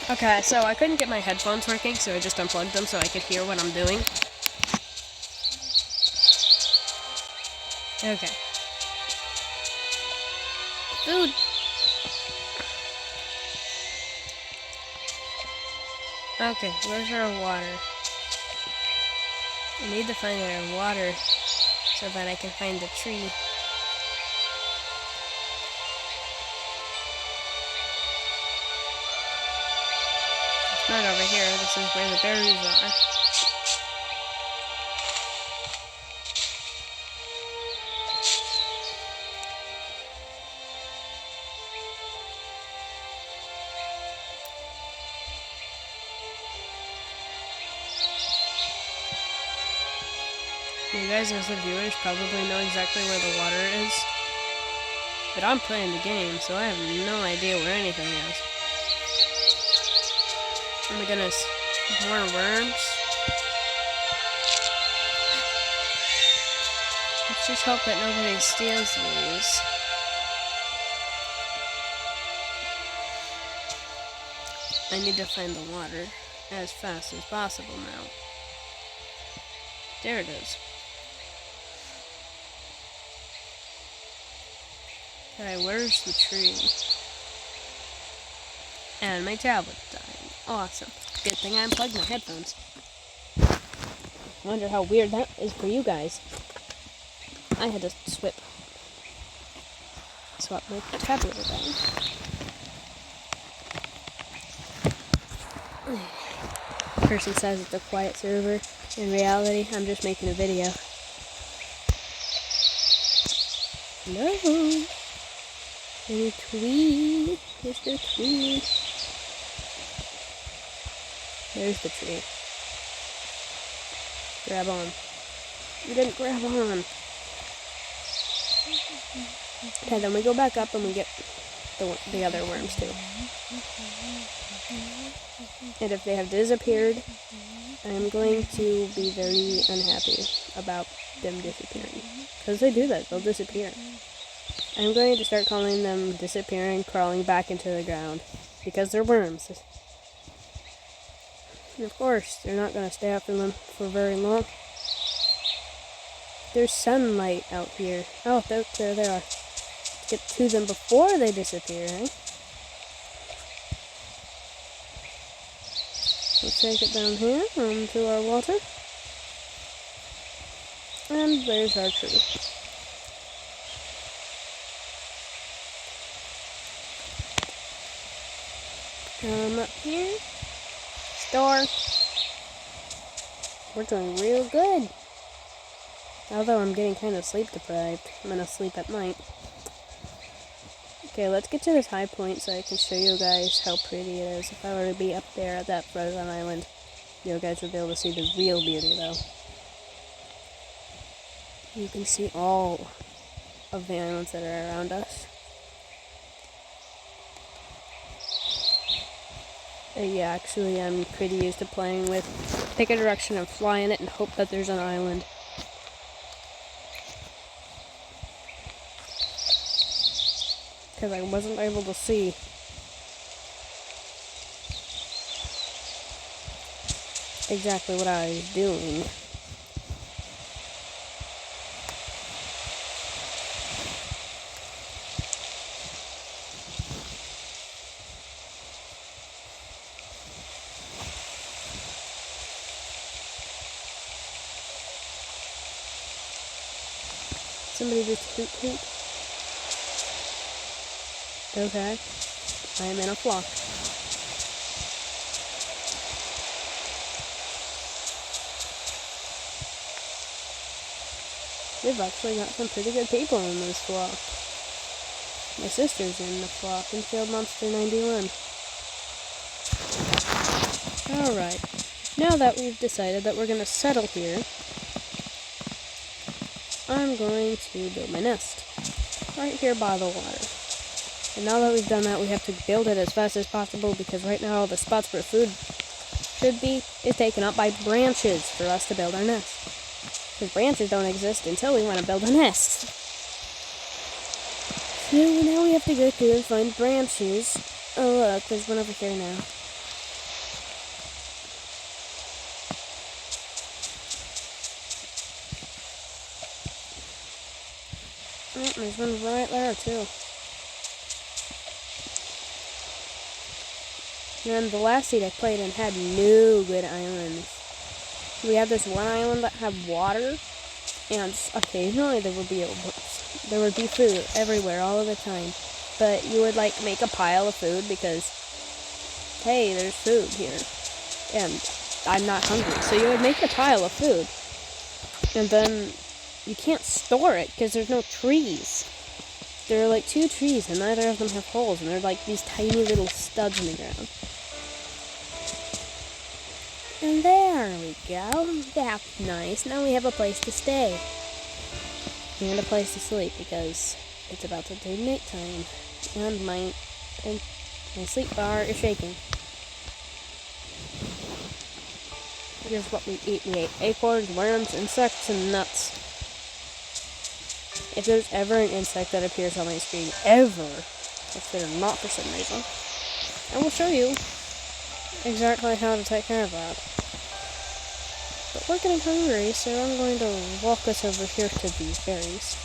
Okay, so I couldn't get my headphones working, so I just unplugged them so I could hear what I'm doing. Okay. Food! Okay, where's our water? I need to find our water so that I can find the tree. It's not over here, this is where the berries are. You guys as the viewers probably know exactly where the water is. But I'm playing the game, so I have no idea where anything is. Oh my goodness. More worms? Let's just hope that nobody steals these. I need to find the water as fast as possible now. There it is. Okay, where's the tree? And my tablet's dying. Awesome. Good thing I unplugged my headphones. Wonder how weird that is for you guys. I had to swap my tablet down. Person says it's a quiet server. In reality, I'm just making a video. No. Any tree? Mr. Tree. There's the tree. Grab on. You didn't grab on. Okay, then we go back up and we get the other worms too. And if they have disappeared, I'm going to be very unhappy about them disappearing. Because they do that, they'll disappear. I'm going to start calling them disappearing, crawling back into the ground. Because they're worms. And of course, they're not going to stay after them for very long. There's sunlight out here. Oh, there they are. Let's get to them before they disappear, eh? Let's take it down here onto our water. And there's our tree. Come up here. Store. We're doing real good. Although I'm getting kind of sleep deprived. I'm gonna sleep at night. Okay, let's get to this high point so I can show you guys how pretty it is. If I were to be up there at that frozen island, you guys would be able to see the real beauty though. You can see all of the islands that are around us. Yeah, actually I'm pretty used to playing with pick a direction and fly in it and hope that there's an island. Because I wasn't able to see. Exactly what I was doing. Somebody just hoot hoot. Okay. I am in a flock. We've actually got some pretty good people in this flock. My sister's in the flock in Field Monster 91. Alright. Now that we've decided that we're going to settle here, I'm going to build my nest. Right here by the water. And now that we've done that, we have to build it as fast as possible because right now all the spots where food should be is taken up by branches for us to build our nest. Because branches don't exist until we want to build a nest. So now we have to go through and find branches. Oh look, there's one over here now. Oh, there's one right there, too. And the last seed I played in had no good islands. We had this one island that had water, and occasionally there would be food everywhere all of the time. But you would like make a pile of food because, hey, there's food here, and I'm not hungry. So you would make a pile of food, and then you can't store it because there's no trees. There are like 2 trees, and neither of them have holes, and they're like these tiny little studs in the ground. And there we go. That's nice. Now we have a place to stay. And a place to sleep because it's about to do nighttime. And my sleep bar is shaking. Here's what we eat. We ate acorns, worms, insects, and nuts. If there's ever an insect that appears on my screen, ever, if they're not for some reason, I will show you exactly how to take care of that. But we're getting hungry, so I'm going to walk us over here to these berries.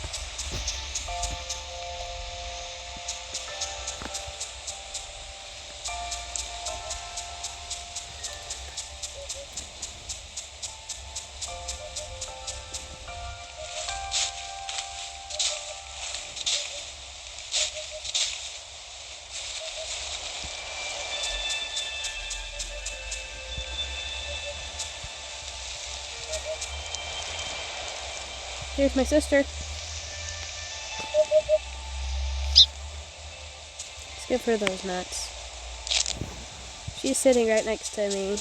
Here's my sister. Let's give her those nuts. She's sitting right next to me,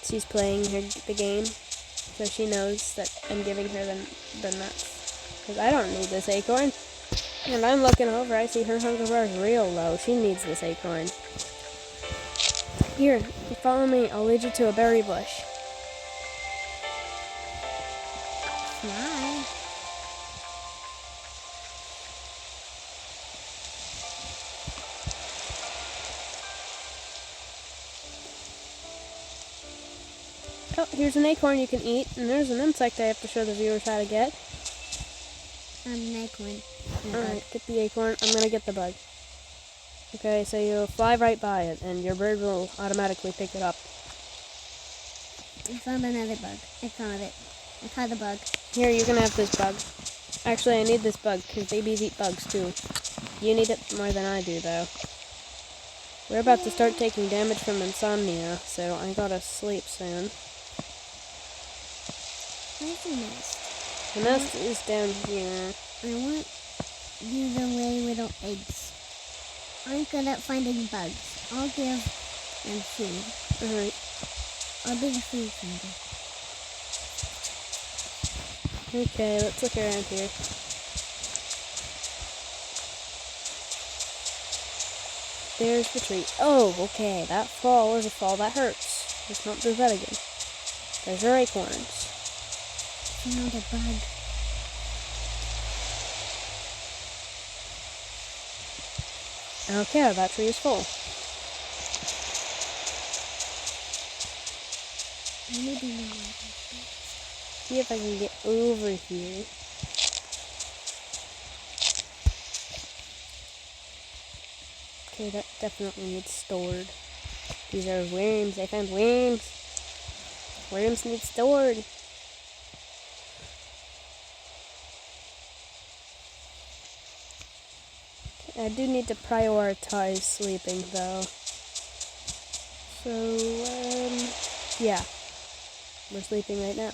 she's playing the game, so she knows that I'm giving her the nuts. Because I don't need this acorn. And I'm looking over, I see her hunger bar is real low. She needs this acorn. Here, follow me, I'll lead you to a berry bush. Fly. Oh, here's an acorn you can eat, and there's an insect I have to show the viewers how to get. An acorn. Alright, get the acorn. I'm gonna get the bug. Okay, so you'll fly right by it, and your bird will automatically pick it up. I found another bug. I found it. I caught the bug. Here, you can have this bug. Actually, I need this bug, because babies eat bugs, too. You need it more than I do, though. We're about to start taking damage from insomnia, so I gotta sleep soon. Where's the nest? The nest is down here. I want you to lay little eggs. I'm good at finding bugs. I'll give them food. Alright. I'll be the food finder. Okay, let's look around here. There's the tree. Oh, okay, that fall is a fall that hurts. Let's not do that again. There's our acorns. Found a bug. Okay, that tree is full. I need to know where See if I can get over here. Okay, that definitely needs stored. These are worms. I found worms. Worms need stored. I do need to prioritize sleeping, though. So, yeah. We're sleeping right now.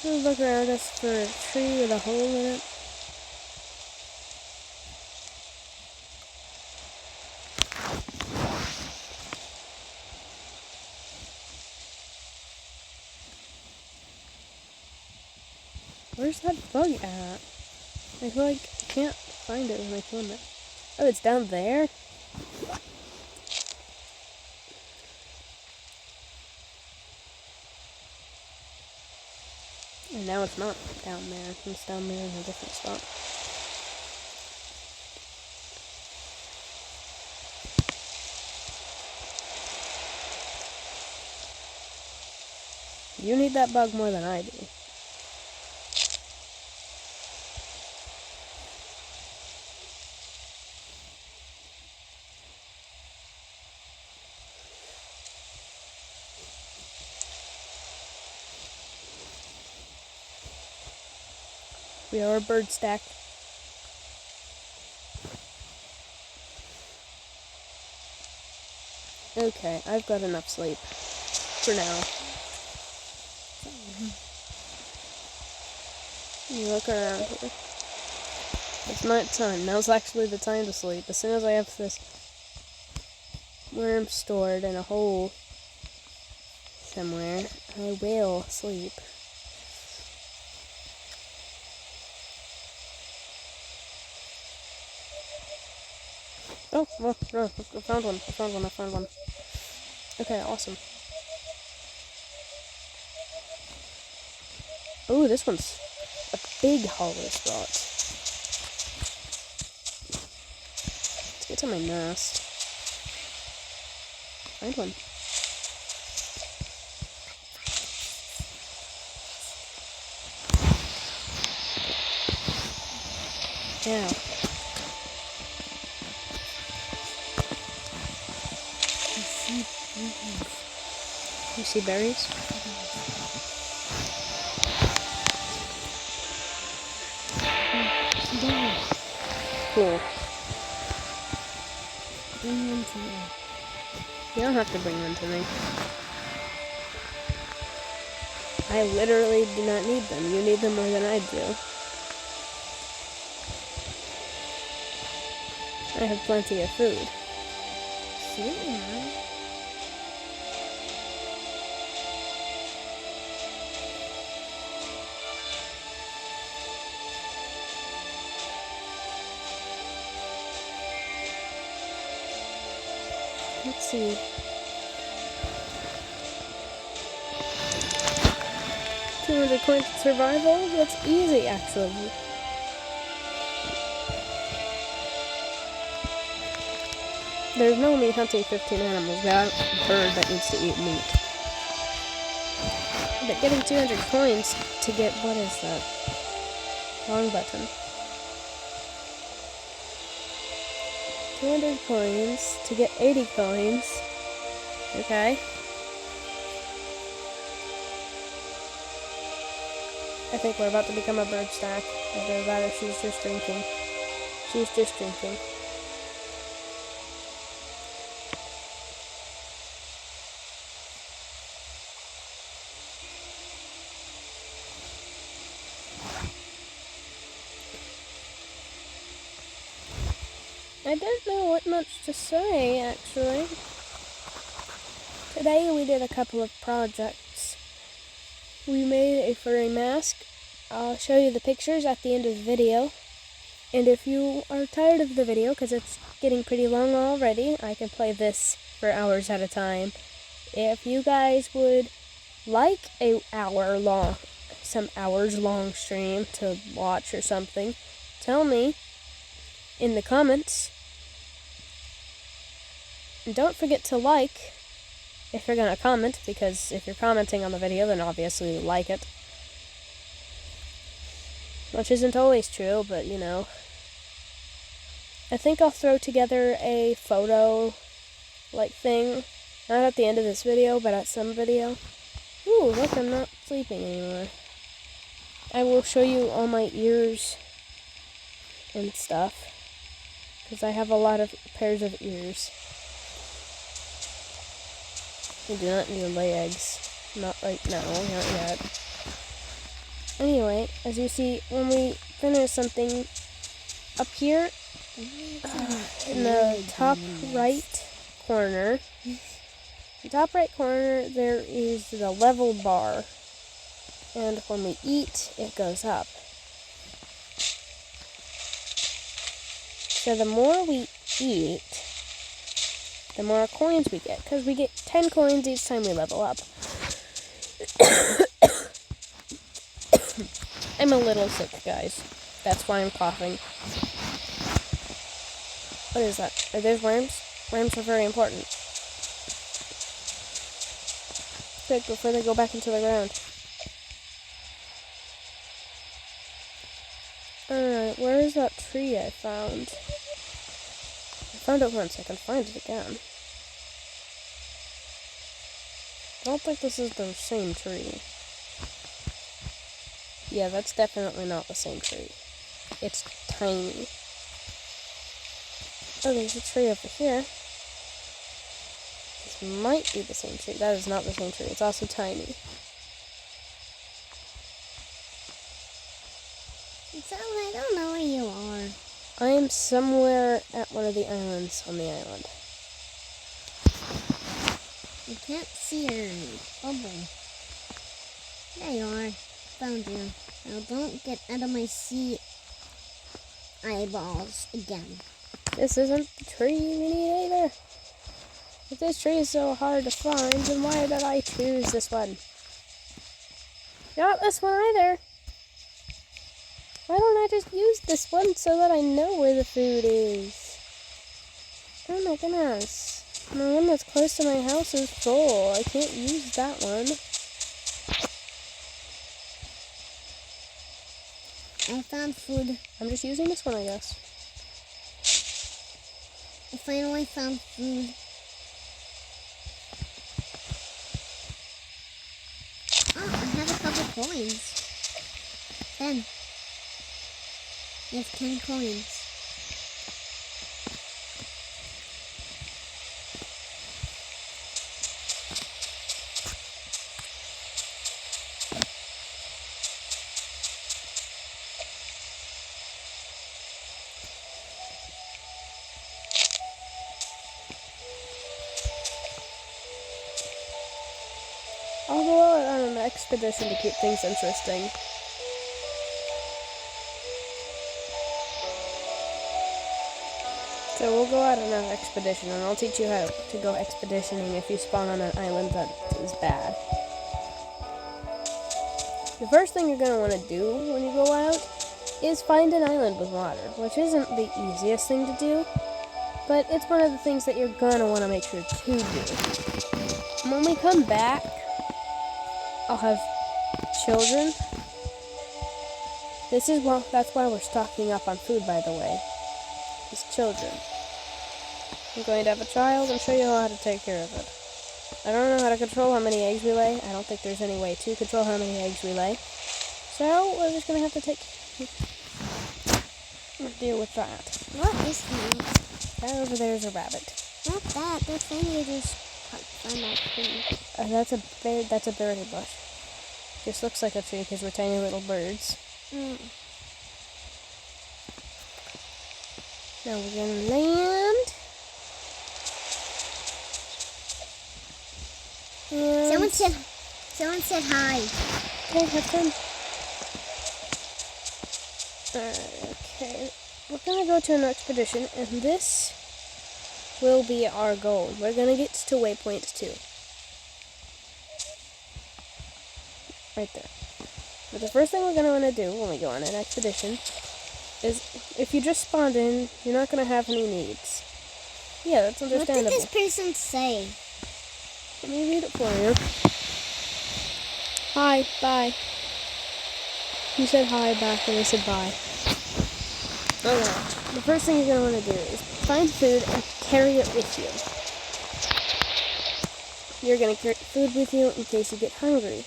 We'll look around us for a tree with a hole in it. Where's that bug at? I feel like I can't find it with my phone now. Oh, it's down there? And now it's not down there. It's down there in a different spot. You need that bug more than I do. We are a bird stack. Okay, I've got enough sleep. For now. You look around here. It's night time. Now's actually the time to sleep. As soon as I have this worm stored in a hole somewhere, I will sleep. Oh, well, no, I found one. Okay, awesome. Oh, this one's a big hollow spot. Let's get to my nest. Find one. Yeah. You see berries? Cool. Bring them to me. You don't have to bring them to me. I literally do not need them. You need them more than I do. I have plenty of food. Yeah. Let's see. $200 coins to survival? That's easy, actually. There's no me hunting 15 animals. Got a bird that needs to eat meat. But getting 200 coins to get, what is that? Wrong button. 200 coins to get 80 coins. Okay. I think we're about to become a bird stack. Either that or she's just drinking. She's just drinking. I don't know what much to say, actually. Today we did a couple of projects. We made a furry mask. I'll show you the pictures at the end of the video. And if you are tired of the video, because it's getting pretty long already, I can play this for hours at a time. If you guys would like some hours long stream to watch or something, tell me in the comments. And don't forget to like if you're going to comment, because if you're commenting on the video, then obviously you like it. Which isn't always true, but you know. I think I'll throw together a photo like thing. Not at the end of this video, but at some video. Ooh, look, I'm not sleeping anymore. I will show you all my ears and stuff. Because I have a lot of pairs of ears. I do not need to lay eggs. Not right now, not yet. Anyway, as you see, when we finish something up here, in the top right corner, there is the level bar. And when we eat, it goes up. So the more we eat, the more coins we get, because we get 10 coins each time we level up. I'm a little sick, guys. That's why I'm coughing. What is that? Are those worms? Worms are very important. Quick, before they go back into the ground. Alright, where is that tree I found? I found it once, I can find it again. I don't think this is the same tree. Yeah, that's definitely not the same tree. It's tiny. Oh, there's a tree over here. This might be the same tree. That is not the same tree. It's also tiny. So I don't know where you are. I am somewhere at one of the islands on the island. I can't see your bubble. There you are. Found you. Now don't get out of my sea eyeballs again. This isn't the tree we need either. If this tree is so hard to find, then why did I choose this one? Not this one either. Why don't I just use this one so that I know where the food is? Oh my goodness. The one that's close to my house is full. I can't use that one. I found food. I'm just using this one, I guess. I finally found food. Oh, I have a couple coins. 10. You have 10 coins. I'll go out on an expedition to keep things interesting. So we'll go out on an expedition, and I'll teach you how to go expeditioning if you spawn on an island that is bad. The first thing you're going to want to do when you go out is find an island with water, which isn't the easiest thing to do, but it's one of the things that you're going to want to make sure to do. When we come back, I'll have children. That's why we're stocking up on food, by the way. Is children. I'm going to have a child and show you how to take care of it. I don't know how to control how many eggs we lay. I don't think there's any way to control how many eggs we lay. So we're just going to have to deal with that. What is that? That over there is a rabbit. Not that. The thing you just found that tree. That's a berry bush. Just looks like a tree because we're tiny little birds. Now we're gonna land. And Someone said hi. Okay, have fun. Okay, we're gonna go to an expedition, and this will be our goal. We're gonna get to waypoint 2. Right there. But the first thing we're gonna want to do when we go on an expedition is, if you just spawned in, you're not gonna have any needs. Yeah, that's understandable. What did this person say? Let me read it for you. Hi, bye. You said hi back and I said bye. Okay. The first thing you're going to want to do is find food and carry it with you. You're going to carry food with you in case you get hungry.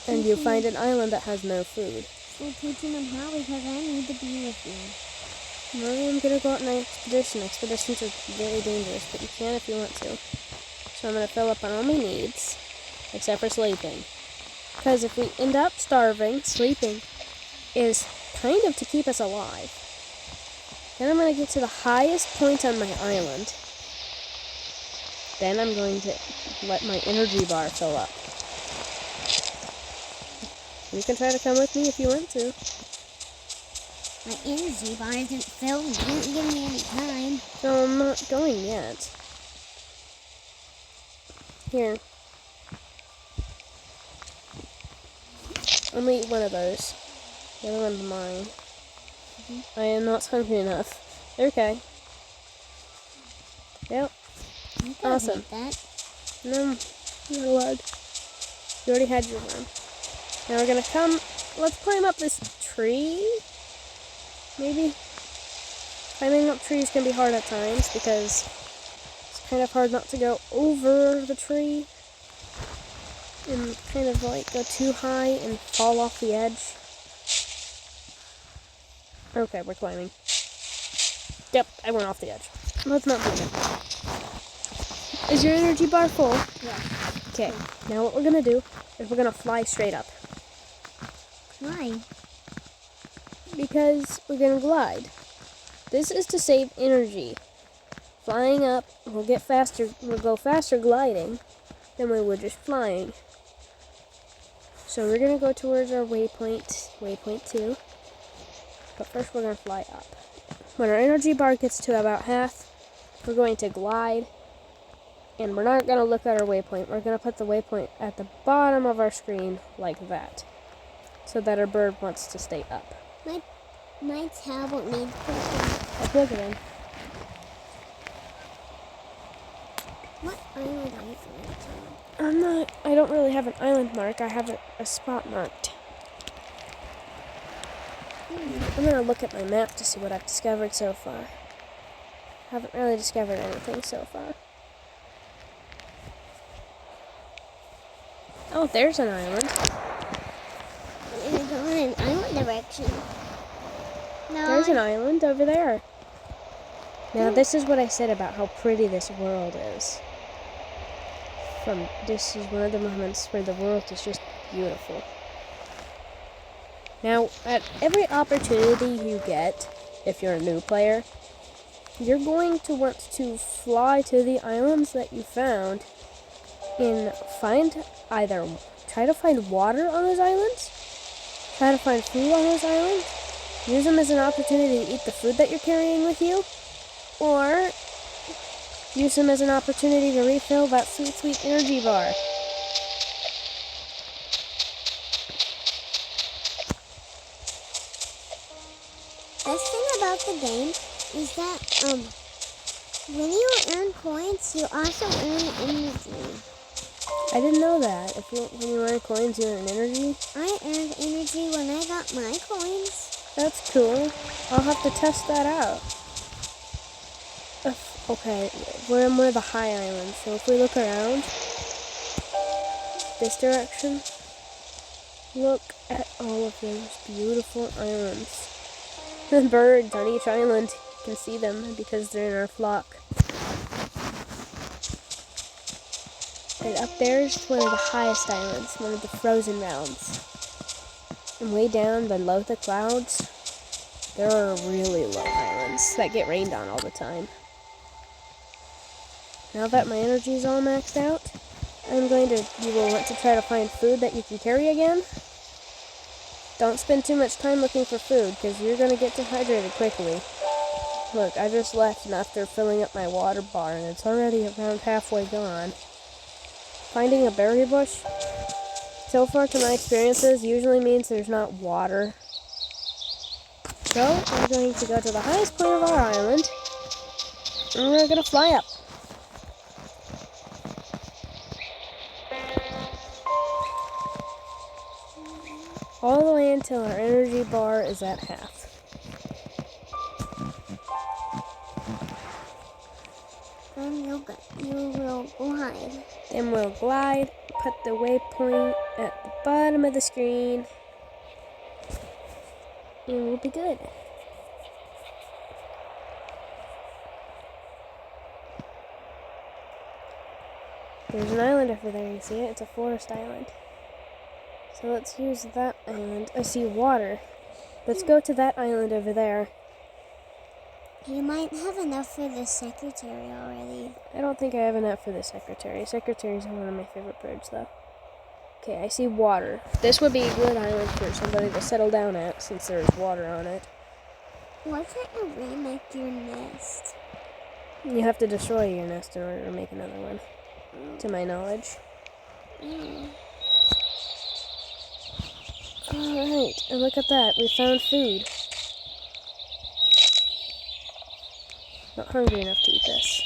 And you find an island that has no food. We'll teach him on how, because I need to be with you. No, I'm going to go on an expedition. Expeditions are very dangerous, but you can if you want to. So I'm going to fill up on all my needs, except for sleeping. Because if we end up starving, sleeping is kind of to keep us alive. Then I'm going to get to the highest point on my island. Then I'm going to let my energy bar fill up. You can try to come with me if you want to. My energy bar isn't filled. You didn't give me any time. No, I'm not going yet. Here. Only eat one of those. The other one's mine. I am not hungry enough. Okay. Yep. You can Awesome. eat that. No, you're allowed. You already had your one. Now we're gonna let's climb up this tree. Maybe. Climbing up trees can be hard at times because it's kind of hard not to go over the tree. and kind of like go too high and fall off the edge. Okay, we're climbing. Yep, I went off the edge. Let's not do that. Is your energy bar full? Yeah. Okay, now what we're gonna do is we're gonna fly straight up. Why? Because we're gonna glide. This is to save energy. Flying up, we'll go faster gliding than we would just flying. So we're gonna go towards our waypoint 2. But first we're gonna fly up. When our energy bar gets to about half, we're going to glide. And we're not gonna look at our waypoint. We're gonna put the waypoint at the bottom of our screen like that. So that our bird wants to stay up. My tablet needs cooking. I plug it in. What island are you going to? I don't really have an island mark. I have a spot marked. I'm gonna look at my map to see what I've discovered so far. Haven't really discovered anything so far. Oh, there's an island. We're going to go in an island direction. No. There's an island over there. Now, this is what I said about how pretty this world is. This is one of the moments where the world is just beautiful. Now, at every opportunity you get, if you're a new player, you're going to want to fly to the islands that you found and try to find water on those islands, try to find food on those islands, use them as an opportunity to eat the food that you're carrying with you, or use them as an opportunity to refill that sweet, sweet energy bar. Best thing about the game is that when you earn coins, you also earn energy. I didn't know that. When you earn coins, you earn energy. I earned energy when I got my coins. That's cool. I'll have to test that out. Okay, we're in one of the high islands, so if we look around this direction, look at all of those beautiful islands. The birds on each island, you can see them because they're in our flock. And up there is one of the highest islands, one of the frozen realms. And way down below the clouds, there are really low islands that get rained on all the time. Now that my energy is all maxed out, you will want to try to find food that you can carry again. Don't spend too much time looking for food, because you're going to get dehydrated quickly. Look, I just left after filling up my water bar, and it's already around halfway gone. Finding a berry bush, so far to my experiences, usually means there's not water. So, we're going to go to the highest point of our island, and we're going to fly up. All the way until our energy bar is at half. Then you will glide. Then we'll glide, put the waypoint at the bottom of the screen, and we'll be good. There's an island over there, you see it? It's a forest island. So let's use that island. I see water. Let's go to that island over there. You might have enough for the secretary already. I don't think I have enough for the secretary. Secretaries are one of my favorite birds, though. Okay, I see water. This would be a good island for somebody to settle down at, since there's water on it. Why can't you remake your nest? You have to destroy your nest in order to make another one, to my knowledge. Alright, and look at that. We found food. Not hungry enough to eat this.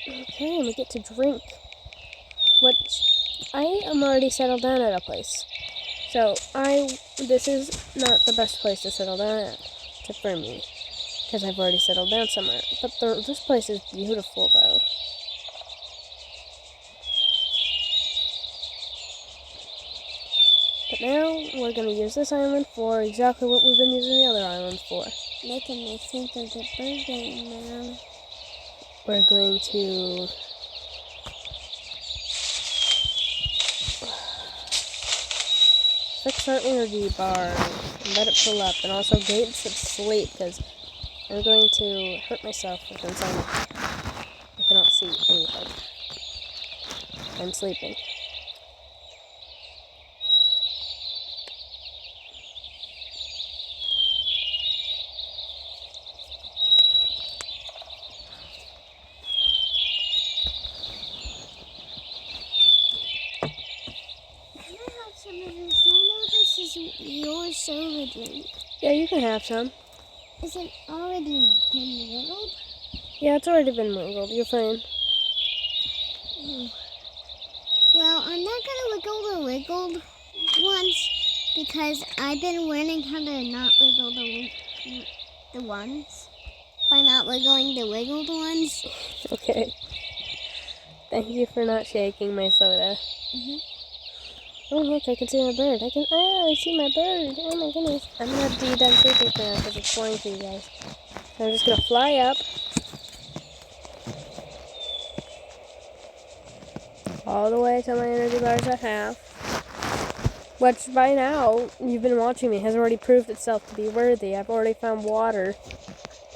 Okay, and we get to drink. I am already settled down at a place. So, this is not the best place to settle down at, except for me. Because I've already settled down somewhere. But this place is beautiful, though. But now we're going to use this island for exactly what we've been using the other islands for. Making me think of the bird game, man. We're going to fix our energy bar and let it fill up, and also gates of sleep because I'm going to hurt myself if inside. I cannot see anything. I'm sleeping. Can I have some of this? I know this is your soda drink. Yeah, you can have some. Is it already been wiggled? Yeah, it's already been wiggled. You're fine. Well, I'm not gonna wiggle the wiggled ones because I've been learning how to not wiggle the ones by not wiggling the wiggled ones. Okay. Thank you for not shaking my soda. Oh, look, I can see my bird. I see my bird. Oh my goodness. I'm gonna have to be done sleeping for now because it's boring for you guys. So I'm just gonna fly up. All the way till my energy bar is at half. Which by now, you've been watching me, has already proved itself to be worthy. I've already found water.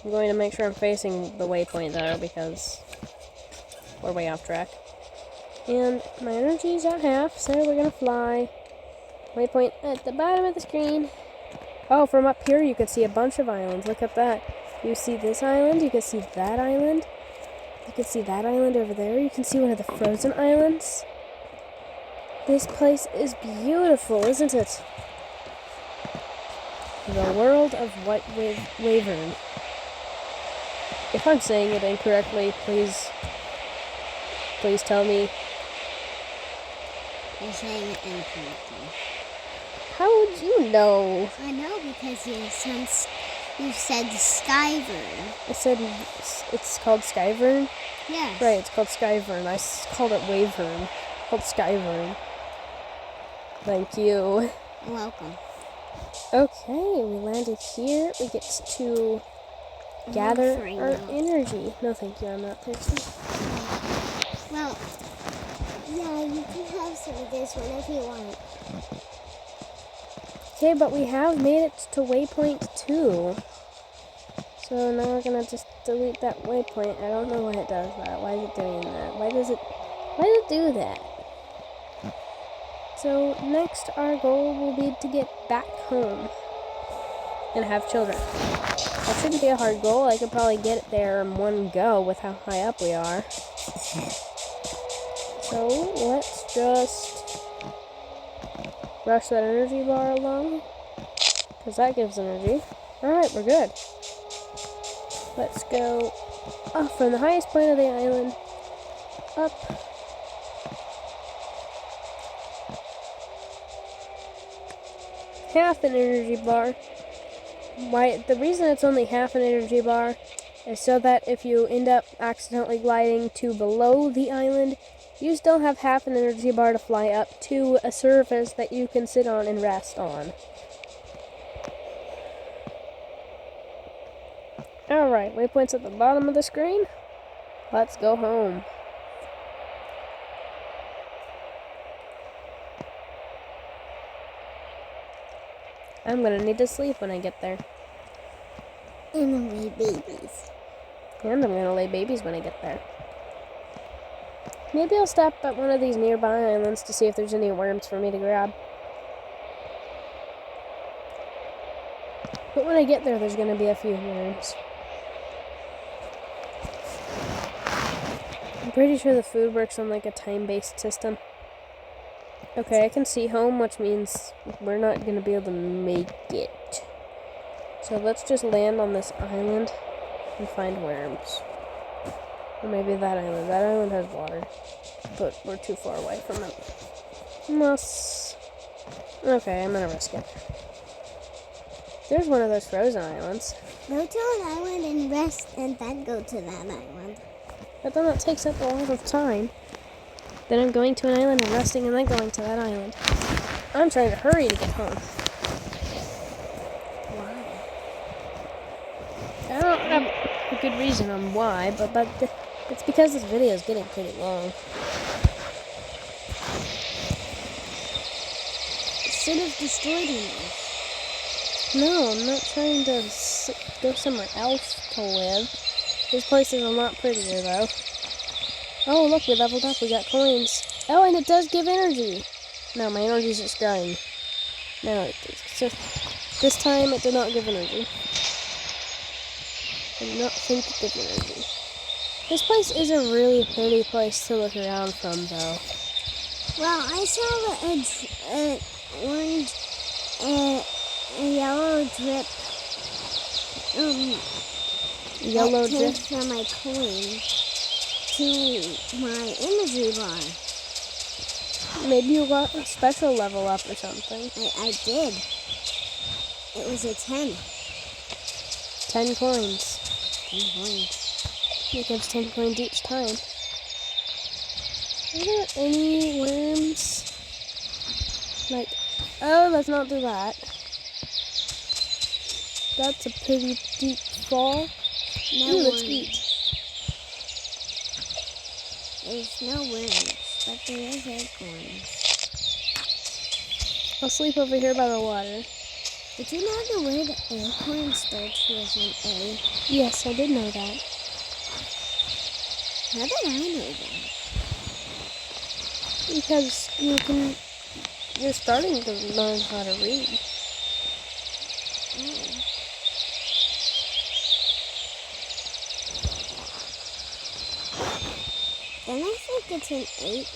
I'm going to make sure I'm facing the waypoint though because we're way off track. And my energy is at half, so we're gonna fly. Waypoint at the bottom of the screen. Oh, from up here you can see a bunch of islands. Look at that. You see this island, you can see that island. You can see that island over there. You can see one of the frozen islands. This place is beautiful, isn't it? The world of White Wyvern. If I'm saying it incorrectly, please tell me. You're saying it incorrectly. How would you know? I know because you said Skyven. I said it's called Skyvern? Yes. Right, it's called Skyvern. I called it Wyvern. It's called Skyvern. Thank you. You're welcome. Okay, we landed here. We get to gather our energy. No, thank you. I'm not thirsty. Well, yeah, you can have some of this one if you want. Okay, but we have made it to waypoint 2. So now we're gonna just delete that waypoint. I don't know why it does that. Why is it doing that? Why does it do that? So next our goal will be to get back home and have children. That shouldn't be a hard goal. I could probably get it there in one go with how high up we are. So let's just rush that energy bar along, because that gives energy. Alright, we're good. Let's go up from the highest point of the island, up. Half an energy bar. Why? The reason it's only half an energy bar is so that if you end up accidentally gliding to below the island, you still have half an energy bar to fly up to a surface that you can sit on and rest on. Alright, waypoint's at the bottom of the screen. Let's go home. I'm gonna need to sleep when I get there. And lay babies. And I'm gonna lay babies when I get there. Maybe I'll stop at one of these nearby islands to see if there's any worms for me to grab. But when I get there, there's gonna be a few worms. I'm pretty sure the food works on like a time-based system. Okay, I can see home, which means we're not gonna be able to make it. So let's just land on this island and find worms. Or maybe that island. That island has water, but we're too far away from it. Unless... Okay, I'm gonna risk it. There's one of those frozen islands. Go to an island and rest and then go to that island. But then that takes up a lot of time. Then I'm going to an island and resting and then going to that island. I'm trying to hurry to get home. Why? I don't have a good reason on why, but it's because this video is getting pretty long. Should have destroyed him. No, I'm not trying to go somewhere else to live. This place is a lot prettier, though. Oh, look, we leveled up. We got coins. Oh, and it does give energy. No, my energy's just growing. No, it's just... This time, it did not give energy. I do not think it gives energy. This place is a really pretty place to look around from, though. Well, I saw a orange, a yellow drip. Yellow that drip. came from my coin to my energy bar. Maybe you got a special level up or something. I did. It was a 10. 10 coins. 10 coins. It gives 10 coins each time. Are there any worms? Like, oh, let's not do that. That's a pretty deep fall. No Ooh, let's worms. eat. There's no worms, but there is acorns. I'll sleep over here by the water. Did you know the word acorn starts with an A? Yes, I did know that. How did I know that? Because you're starting to learn how to read. Oh. Then I think it's an H.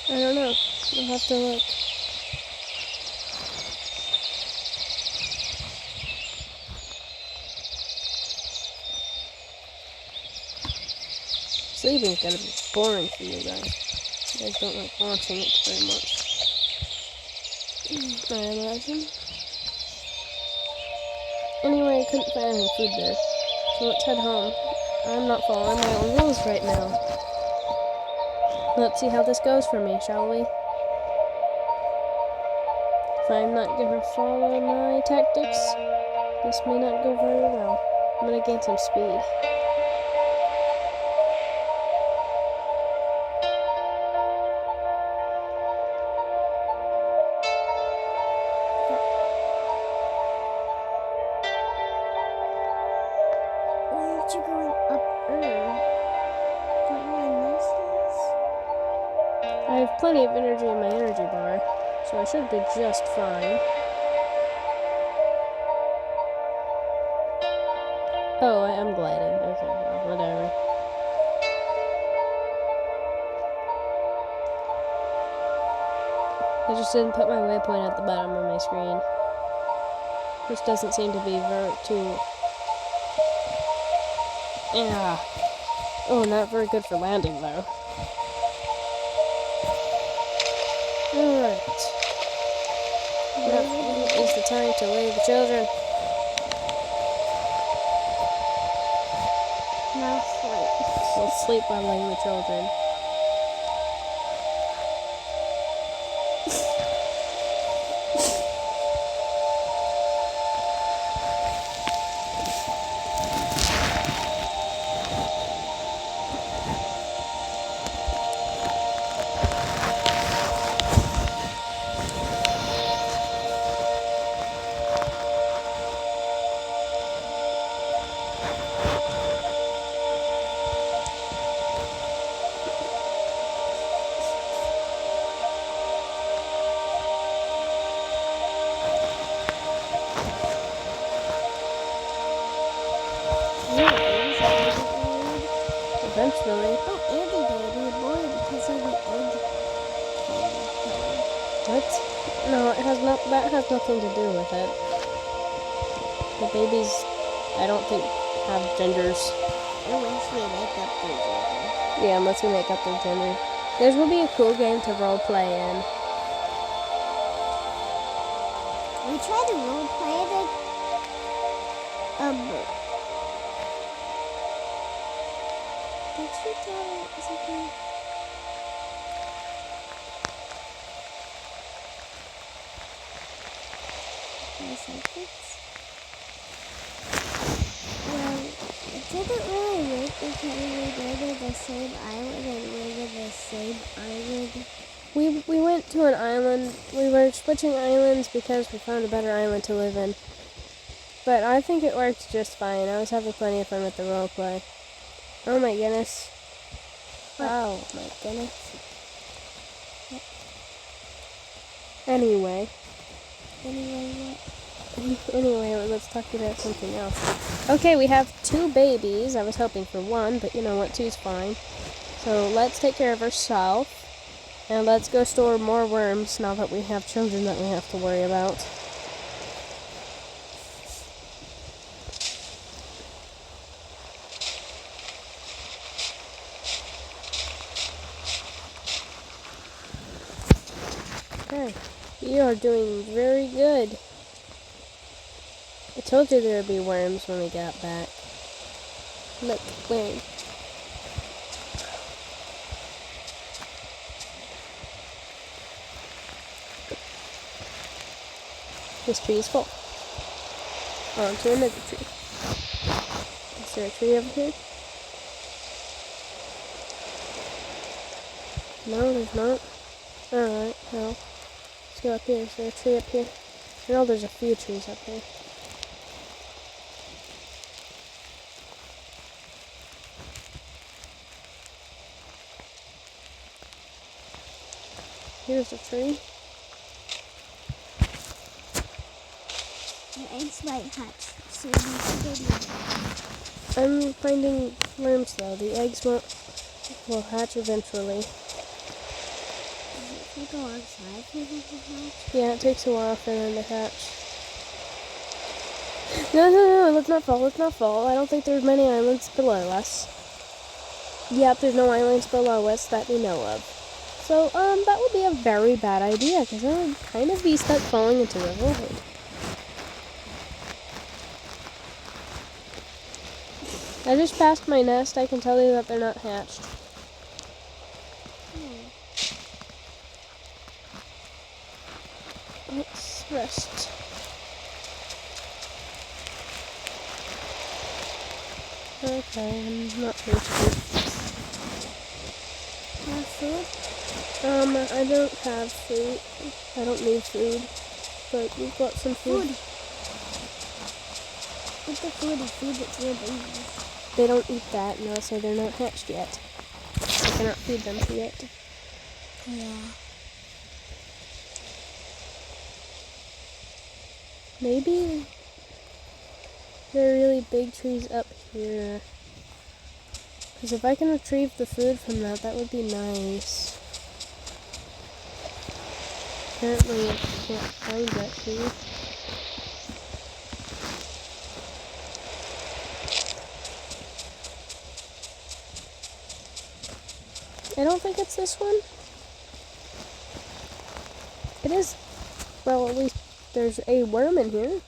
I don't know. I'll have to look. Sleeping's gonna be boring for you guys. You guys don't like watching it very much. I imagine. Anyway, I couldn't find any food there. So let's head home. I'm not following my own rules right now. Let's see how this goes for me, shall we? If I'm not gonna follow my tactics, this may not go very well. I'm gonna gain some speed. Why aren't you going up? Don't you miss this? I have plenty of energy in my energy bar, so I should be just fine. Oh, I am gliding. Okay, well, whatever. I just didn't put my waypoint at the bottom of my screen. Which doesn't seem to be too... Yeah. Oh, not very good for landing, though. Alright. Now is the time to lay the children. No sleep. We'll sleep while laying the children. Eventually. Oh, and they died in the boy because of the egg. What? No, it has that has nothing to do with it. The babies, I don't think, have genders. Unless we make up their gender. Yeah, unless we make up their gender. This will be a cool game to roleplay in. We tried to roleplay it. That's your daughter, something. Well, it didn't really work because we go to the same island and we're to the same island. We went to an island. We were switching islands because we found a better island to live in. But I think it worked just fine. I was having plenty of fun with the roleplay. Oh my goodness. Oh my goodness. Anyway, let's talk about something else. Okay, we have 2 babies. I was hoping for 1, but you know what, 2's fine. So let's take care of ourselves. And let's go store more worms now that we have children that we have to worry about. Okay, you are doing very good. I told you there would be worms when we got back. Look, worm. This tree is full. On to another tree. Is there a tree over here? No, there's not. Alright, well, let's go up here. Is there a tree up here? I know there's a few trees up here. Here's a tree. The eggs might hatch soon. I'm finding worms though. The eggs will hatch eventually. Does it take a long time for them to hatch? Yeah, it takes a while for them to hatch. No, let's not fall. I don't think there's many islands below us. Yep, there's no islands below us that we know of. So, that would be a very bad idea, because I would kind of be stuck falling into the void. I just passed my nest. I can tell you that they're not hatched. Let's rest. Okay, I'm not thirsty. Have food? I don't have food. I don't need food. But we've got some food. Eat the food and feed it to your babies. They don't eat that, no, so they're not hatched yet. I cannot feed them yet. Yeah. Maybe there are really big trees up here. Because if I can retrieve the food from that, that would be nice. Apparently I can't find that tree. I don't think it's this one. It is. Well, at least there's a worm in here.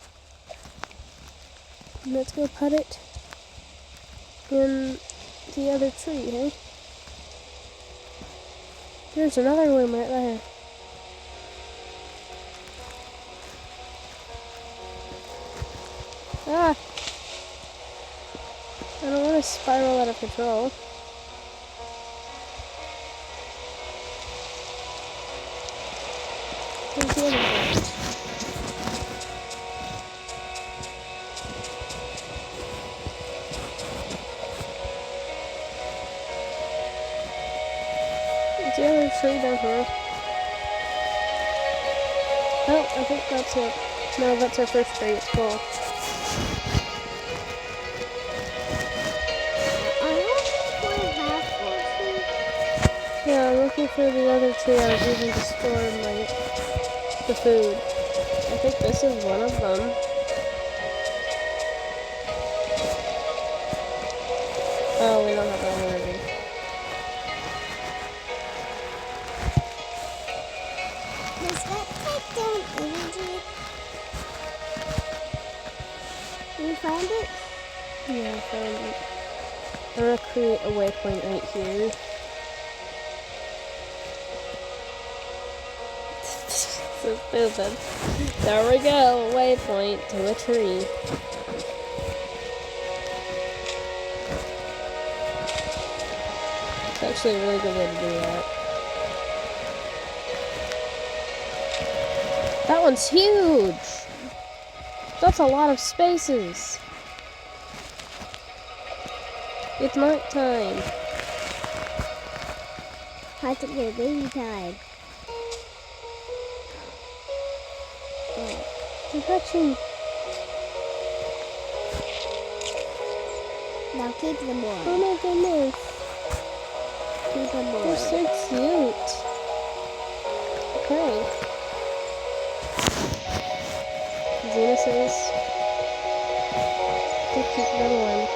Let's go put it in the other tree, hey? There's another worm right there. Ah! I don't want to spiral out of control. Where's the other one? There's the other tree down here. Oh, I think that's it. No, that's our first tree. It's full. Yeah, I'm looking for the other tree I was using to store the food. I think this is one of them. Oh, we don't have that already. Does that take down energy? Did you find it? Yeah, I found it. A create a waypoint right here. So stupid. There we go, waypoint to a tree. It's actually a really good way to do that. That one's huge! That's a lot of spaces. It's night time. I took your baby time. They're hatching. Now keep the boy. Oh my goodness. Keep the boy. They're so cute. Okay. Genesis. They keep little one.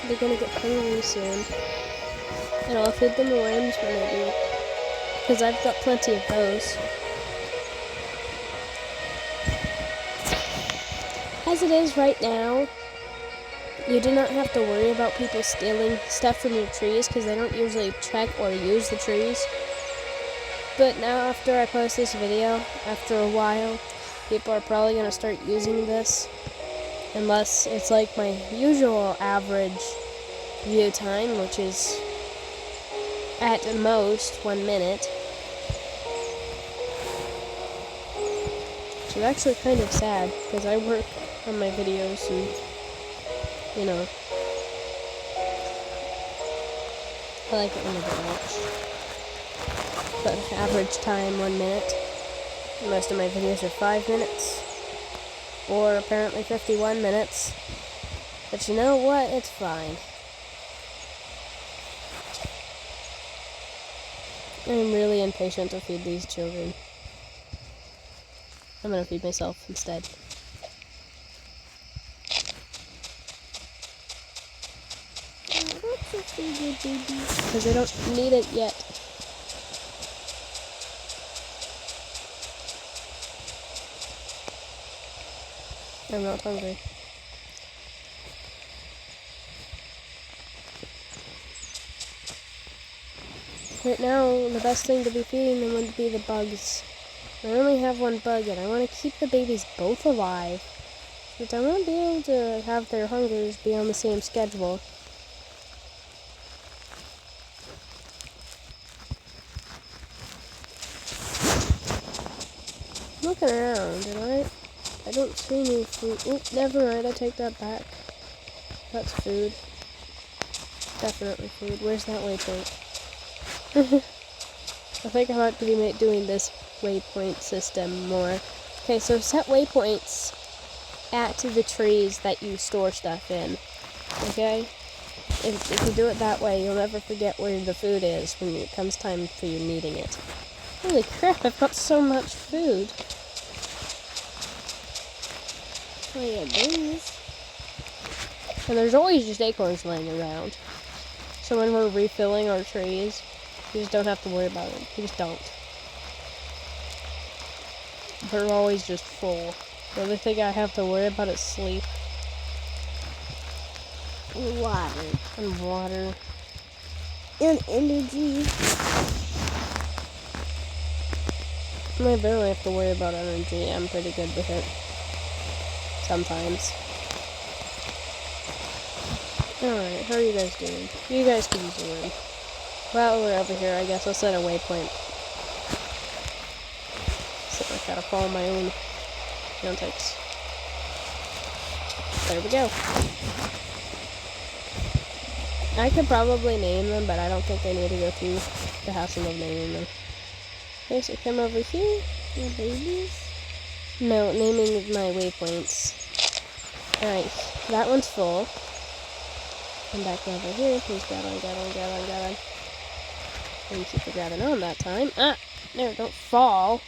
They're gonna get hungry soon. And I'll feed them the worms when they do. Because I've got plenty of those. As it is right now, you do not have to worry about people stealing stuff from your trees because they don't usually check or use the trees. But now after I post this video, after a while, people are probably going to start using this. Unless it's like my usual average view time, which is at most 1 minute. Which is actually kind of sad, because I work on my videos and, you know, I like it when I get watched. But average time 1 minute. Most of my videos are 5 minutes. Or apparently 51 minutes. But you know what? It's fine. I'm really impatient to feed these children. I'm gonna feed myself instead. Because I don't need it yet. I'm not hungry. Right now, the best thing to be feeding them would be the bugs. I only have one bug and I want to keep the babies both alive. But I want to be able to have their hungers be on the same schedule. I'm looking around and I don't see any food. Oop, never mind, I take that back. That's food. Definitely food. Where's that waypoint? I think I might be doing this waypoint system more. Okay, so set waypoints at the trees that you store stuff in. Okay? If you do it that way, you'll never forget where the food is when it comes time for you needing it. Holy crap, I've got so much food. Oh yeah, babies. And there's always just acorns laying around. So when we're refilling our trees, you just don't have to worry about it. You just don't. They're always just full. The only thing I have to worry about is sleep. And water. And water. And energy. I barely have to worry about energy. I'm pretty good with it. Sometimes. Alright, how are you guys doing? You guys can use the room. Well, we're over here. I guess I'll set a waypoint. So I gotta follow my own antics. There we go. I could probably name them, but I don't think I need to go through the hassle of naming them. Okay, so come over here. The babies? No, naming my waypoints. Alright, that one's full. Come back over here. Please grab on, grab on, grab on, grab on. And keep the grabbing on that time. Ah! There, don't fall.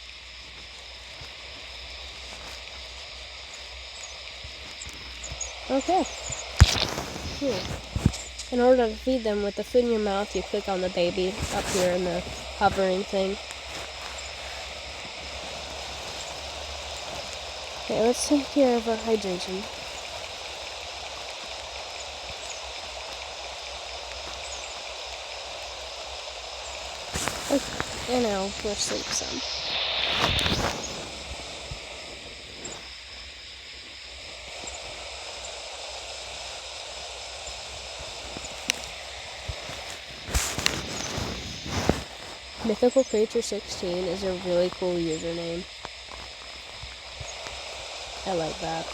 Okay. cool. In order to feed them with the food in your mouth, you click on the baby up here in the hovering thing. Okay, let's take care of our hydration. Okay, and now we'll sleep some. Mythical Creature 16 is a really cool username. I like that.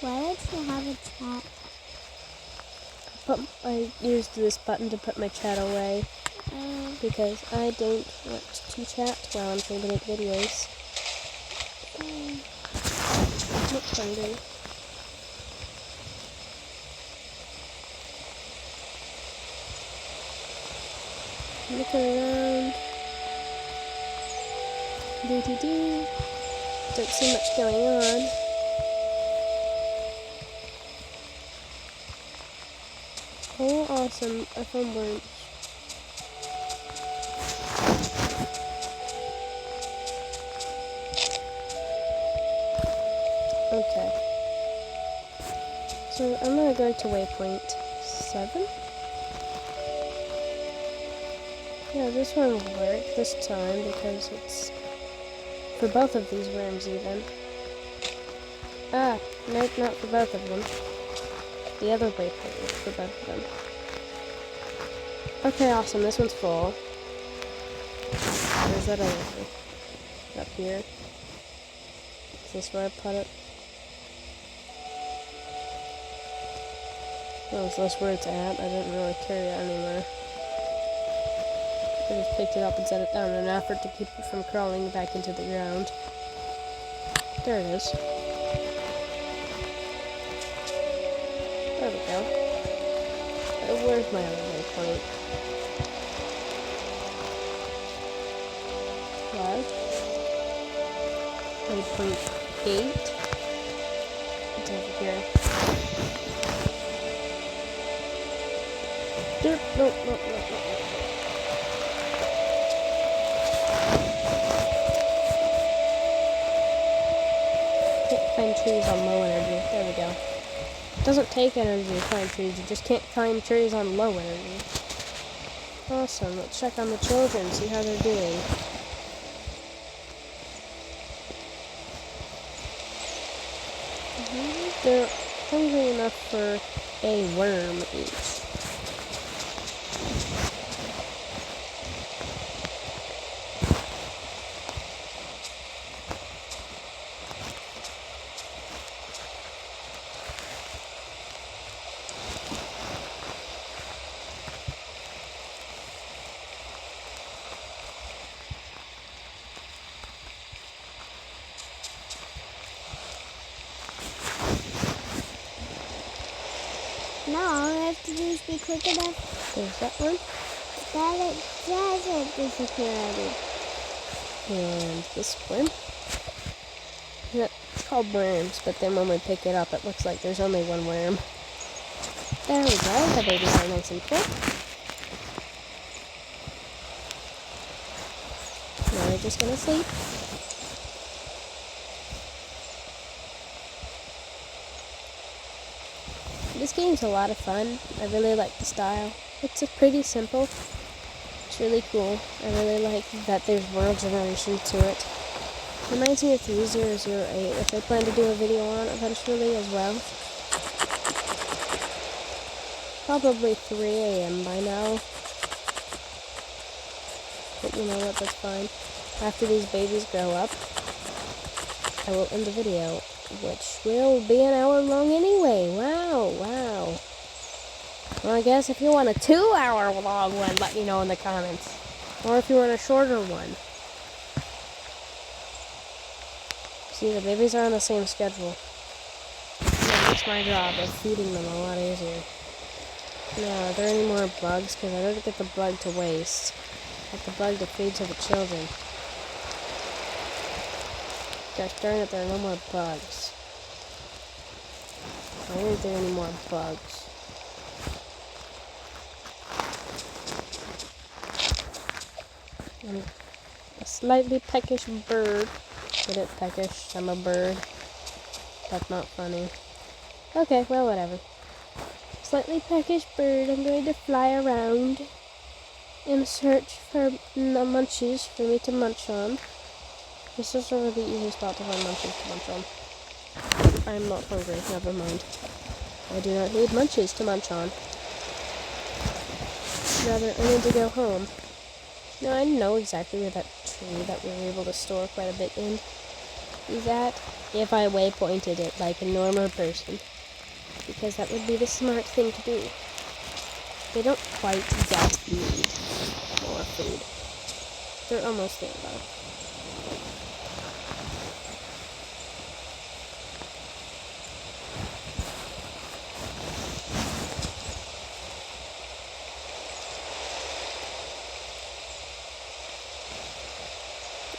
Why would you have a chat? I used this button to put my chat away because I don't want to chat while I'm trying to make videos. I'm not hungry. Looking around. Doo-doo-doo. Don't see much going on. Oh, awesome. I found worms. Okay. So I'm gonna go to waypoint 7. Yeah, this one will work this time because it's for both of these worms even. Ah, nope, not for both of them. The other waypoint is for both of them. Okay, awesome, this one's full. Where's that other one? Up here. Is this where I put it? Oh, is this where it's at? I didn't really carry it anywhere. I just picked it up and set it down in an effort to keep it from crawling back into the ground. There it is. There we go. Where's my other waypoint? What? Waypoint 8? It's over here. Nope. Can't climb trees on low energy. There we go. It doesn't take energy to climb trees, you just can't climb trees on low energy. Awesome, let's check on the children, see how they're doing. They're hungry enough for a worm each. No, all I have to do is be quick enough There's that one. that it doesn't disappear already. And this one. Yeah, it's called worms, but then when we pick it up, it looks like there's only one worm. There we go, the babies are nice and full. Now they're just gonna sleep. This game's a lot of fun. I really like the style. It's pretty simple. It's really cool. I really like that there's world generation to it. Reminds me of 3008, which I plan to do a video on eventually as well. Probably 3 a.m. by now. But you know what, that's fine. After these babies grow up, I will end the video, which will be an hour long anyway. Wow. Well, I guess if you want a 2-hour long one, let me know in the comments. Or if you want a shorter one. See, the babies are on the same schedule. That makes my job of feeding them a lot easier. Now, are there any more bugs? Because I don't get the bug to waste. I get the bug to feed to the children. Gosh darn it, there are no more bugs. Why aren't there any more bugs? I'm a slightly peckish bird. Get it, peckish? I'm a bird. That's not funny. Okay, well, whatever. Slightly peckish bird. I'm going to fly around in search for munchies for me to munch on. This is a really easy spot to find munchies to munch on. I'm not hungry, never mind. I do not need munchies to munch on. Rather, I need to go home. No, I know exactly where that tree that we were able to store quite a bit in is at, if I waypointed it like a normal person. Because that would be the smart thing to do. They don't quite yet need more food. They're almost there, though.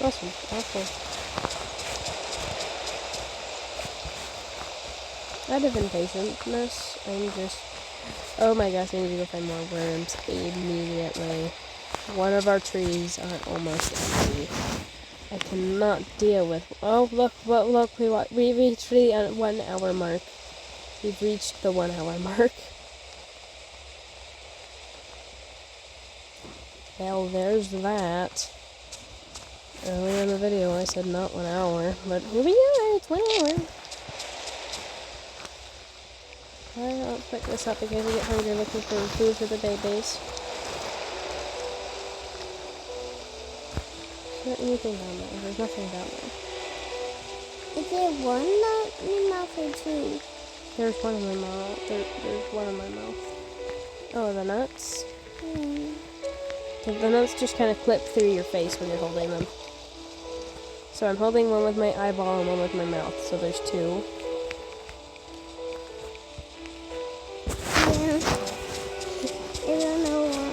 Awesome. Awesome. Out of impatientness, I'm just... Oh my gosh, I need to go find more worms immediately. One of our trees are almost empty. I cannot deal with... Oh, look, we reached the 1 hour mark. We've reached the 1 hour mark. Well, there's that. Earlier in the video I said not 1 hour, but here we are, it's 1 hour. I'll pick this up because I get hungry looking for food for the babies. Is there anything down there? There's nothing down there. Is there one nut in your mouth or two? There's one in my mouth. There's one in my mouth. Oh, the nuts? Hmm. The nuts just kind of clip through your face when you're holding them. So I'm holding one with my eyeball and one with my mouth, so there's two. Yeah. I don't know why.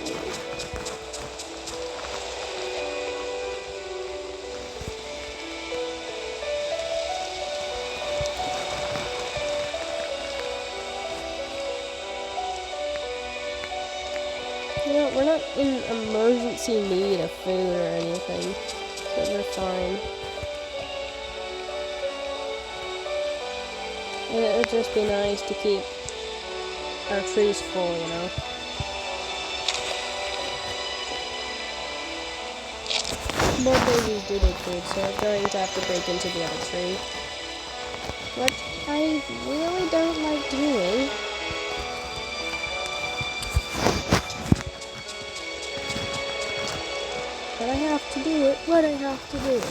You know, we're not in emergency need of food or anything, so we're fine. It would just be nice to keep our trees full, you know. More babies do need food, so I'm going to have to break into the other tree. Which I really don't like doing. But I have to do it. What I have to do.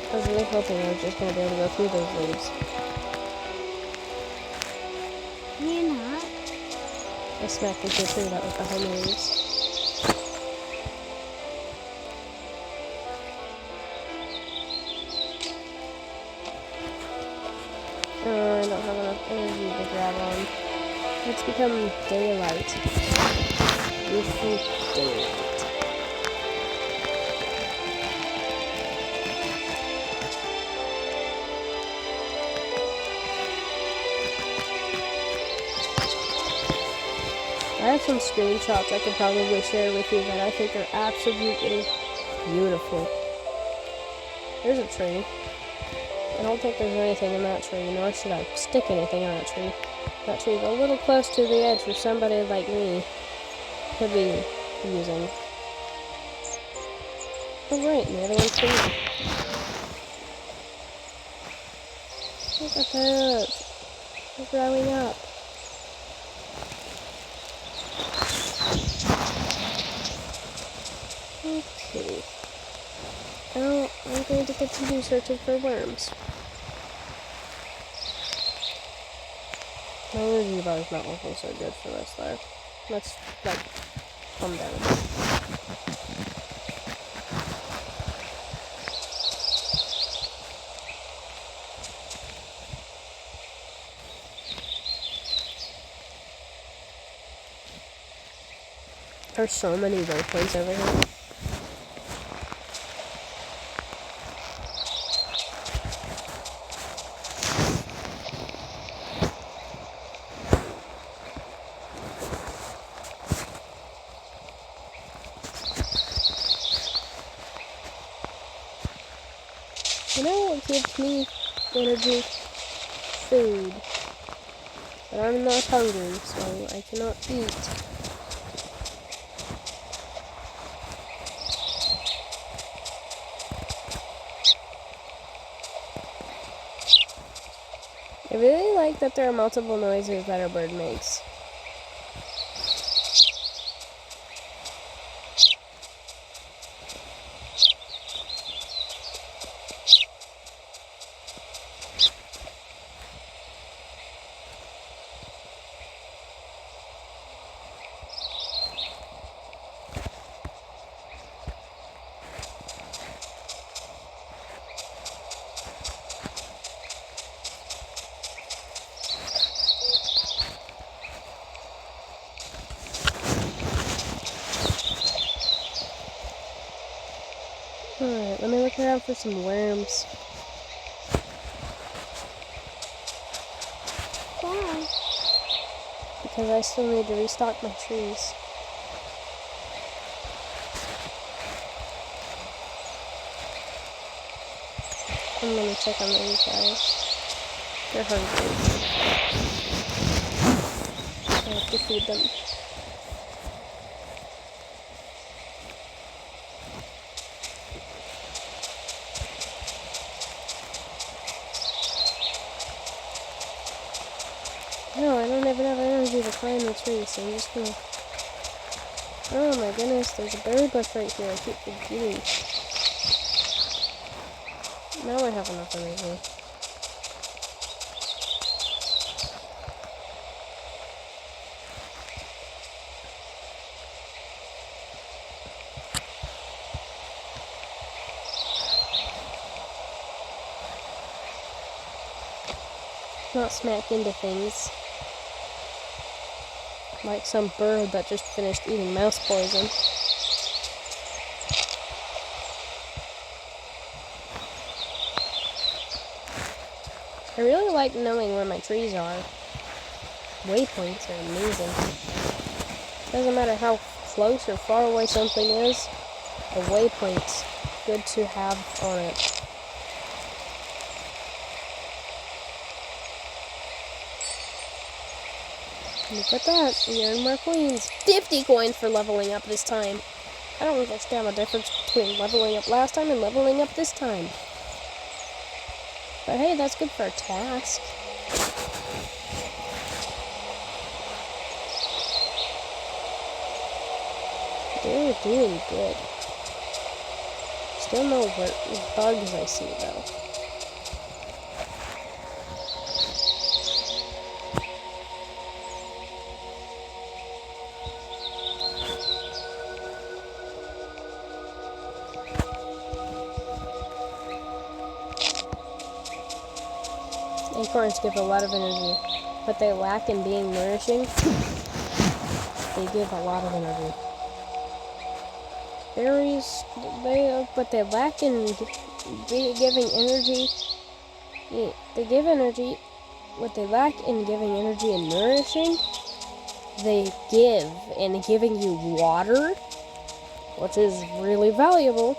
I was really hoping I was just going to be able to go through those leaves. You're not? I smacked into a tree that was behind the leaves. I don't have enough energy to grab on. It's become daylight. Beautiful daylight. I have some screenshots I could probably share with you that I think are absolutely beautiful. There's a tree. I don't think there's anything in that tree, nor should I stick anything on that tree. That tree's a little close to the edge for somebody like me to be using. Oh right, and the other one's too. Look at that. They're growing up. Okay. Now I'm going to continue searching for worms. My energy bar is not looking so good for this though. Let's, calm down. There's so many waypoints over here. You know what gives me energy? Food. But I'm not hungry, so I cannot eat. I really like that there are multiple noises that a bird makes. Alright, let me look around for some worms. Why? Because I still need to restock my trees. I'm gonna check on these guys. They're hungry. I have to feed them. No, I don't even have energy to climb the tree, so I'm just gonna... Oh my goodness, there's a berry bush right here. I keep forgetting. Now I have enough energy. Not smack into things. Like some bird that just finished eating mouse poison. I really like knowing where my trees are. Waypoints are amazing. Doesn't matter how close or far away something is, a waypoint's good to have on it. Look at that, we earned more coins. 50 coins for leveling up this time. I don't understand the difference between leveling up last time and leveling up this time. But hey, that's good for a task. They're doing good. Still no bugs I see though. Acorns give a lot of energy, but they lack in being nourishing. They give a lot of energy. Berries, but they lack in giving energy. Yeah, they give energy. What they lack in giving energy and nourishing, they give in giving you water, which is really valuable,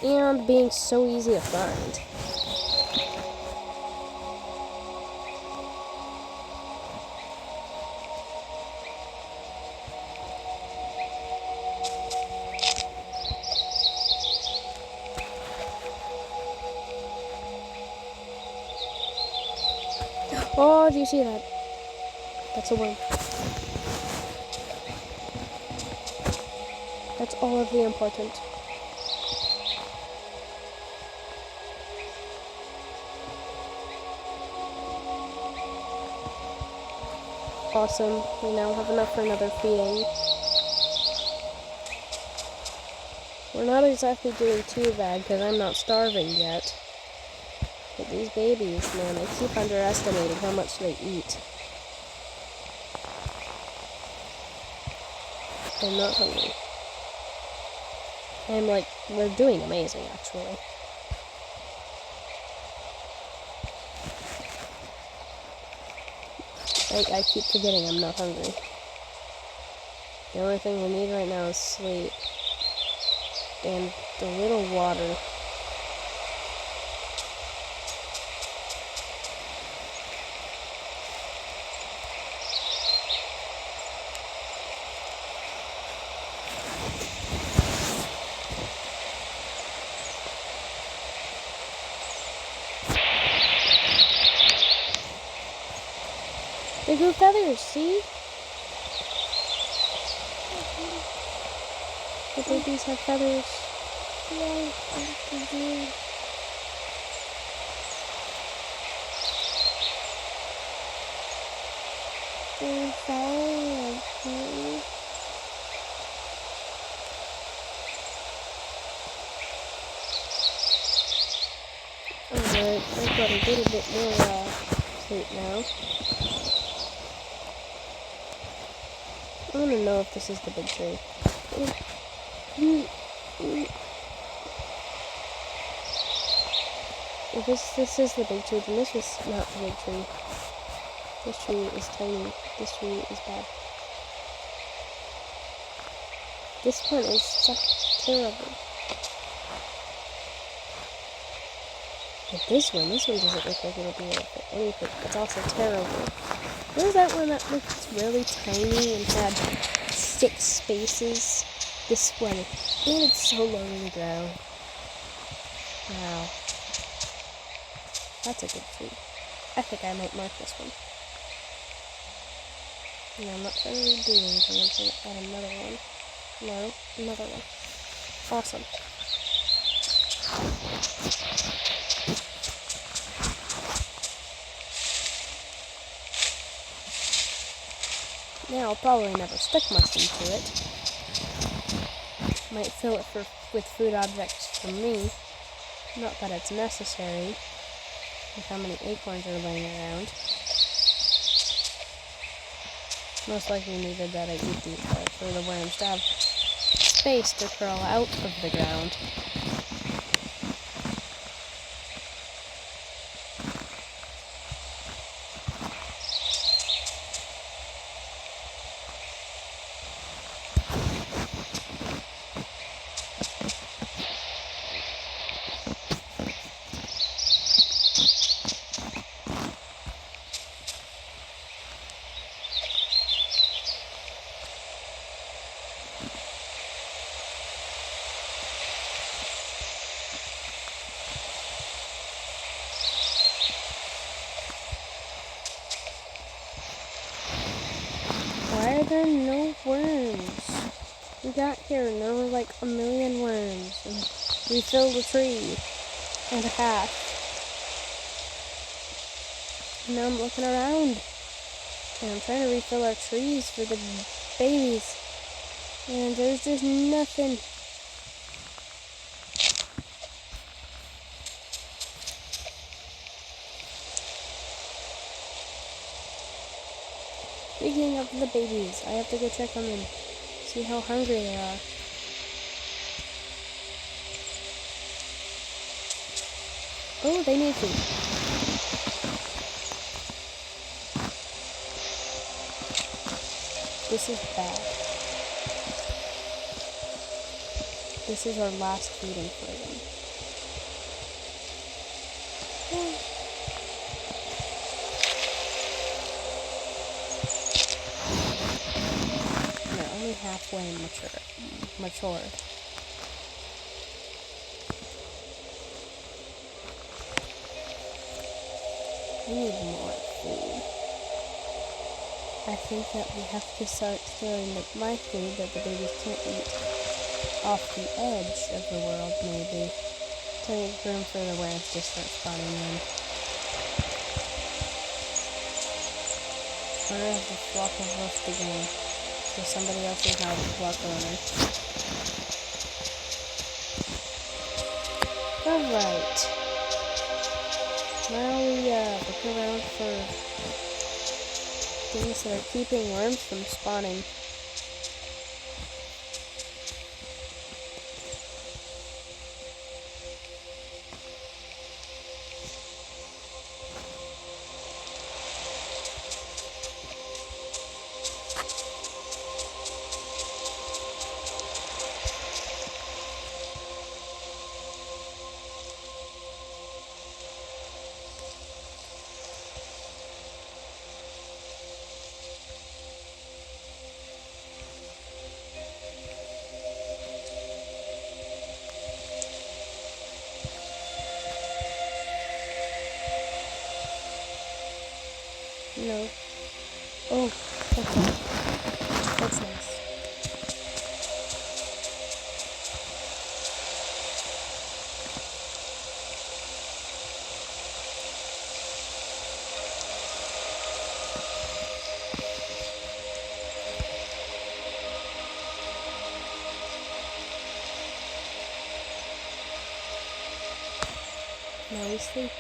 and being so easy to find. Oh, do you see that? That's a worm. That's all of the important. Awesome. We now have enough for another feeding. We're not exactly doing too bad because I'm not starving yet. But these babies, man, I keep underestimating how much they eat. I'm not hungry. I'm like, we're doing amazing, actually. I keep forgetting I'm not hungry. The only thing we need right now is sleep. And a little water. They grew feathers, see? The babies have feathers. Yeah, I do. They're very cute. Alright, I've got a little bit more sleep now. I want to know if this is the big tree. If this is the big tree, then this was not the big tree. This tree is tiny. This tree is bad. This one is terrible. But this one doesn't look like it'll be anything. It's also terrible. What was that one that looked really tiny and had 6 spaces? This one. And it's so low to the ground. Wow. That's a good tree. I think I might mark this one. No, I'm not trying to redo anything. I'm trying to add another one. No, another one. Awesome. Now I'll probably never stick much into it. Might fill it with food objects for me. Not that it's necessary with how many acorns are laying around. Most likely needed that I eat these for the worms to have space to crawl out of the ground. Why are there no worms? We got here and there were like a million worms, and we filled a tree and a half. And now I'm looking around, and I'm trying to refill our trees for the babies, and there's just nothing. Speaking of the babies, I have to go check on them, see how hungry they are. Oh, they need food. This is bad. This is our last feeding for them. Yeah. They're only halfway matured. We need more food. I think that we have to start throwing like my food that the babies can't eat off the edge of the world, maybe, to make room for the worms to start spawning in. Or I have the flock of roast again, so somebody else is now the flock owner. Alright. Now we look around for things that are keeping worms from spawning. know. Oh, okay. That's nice. Now we sleep.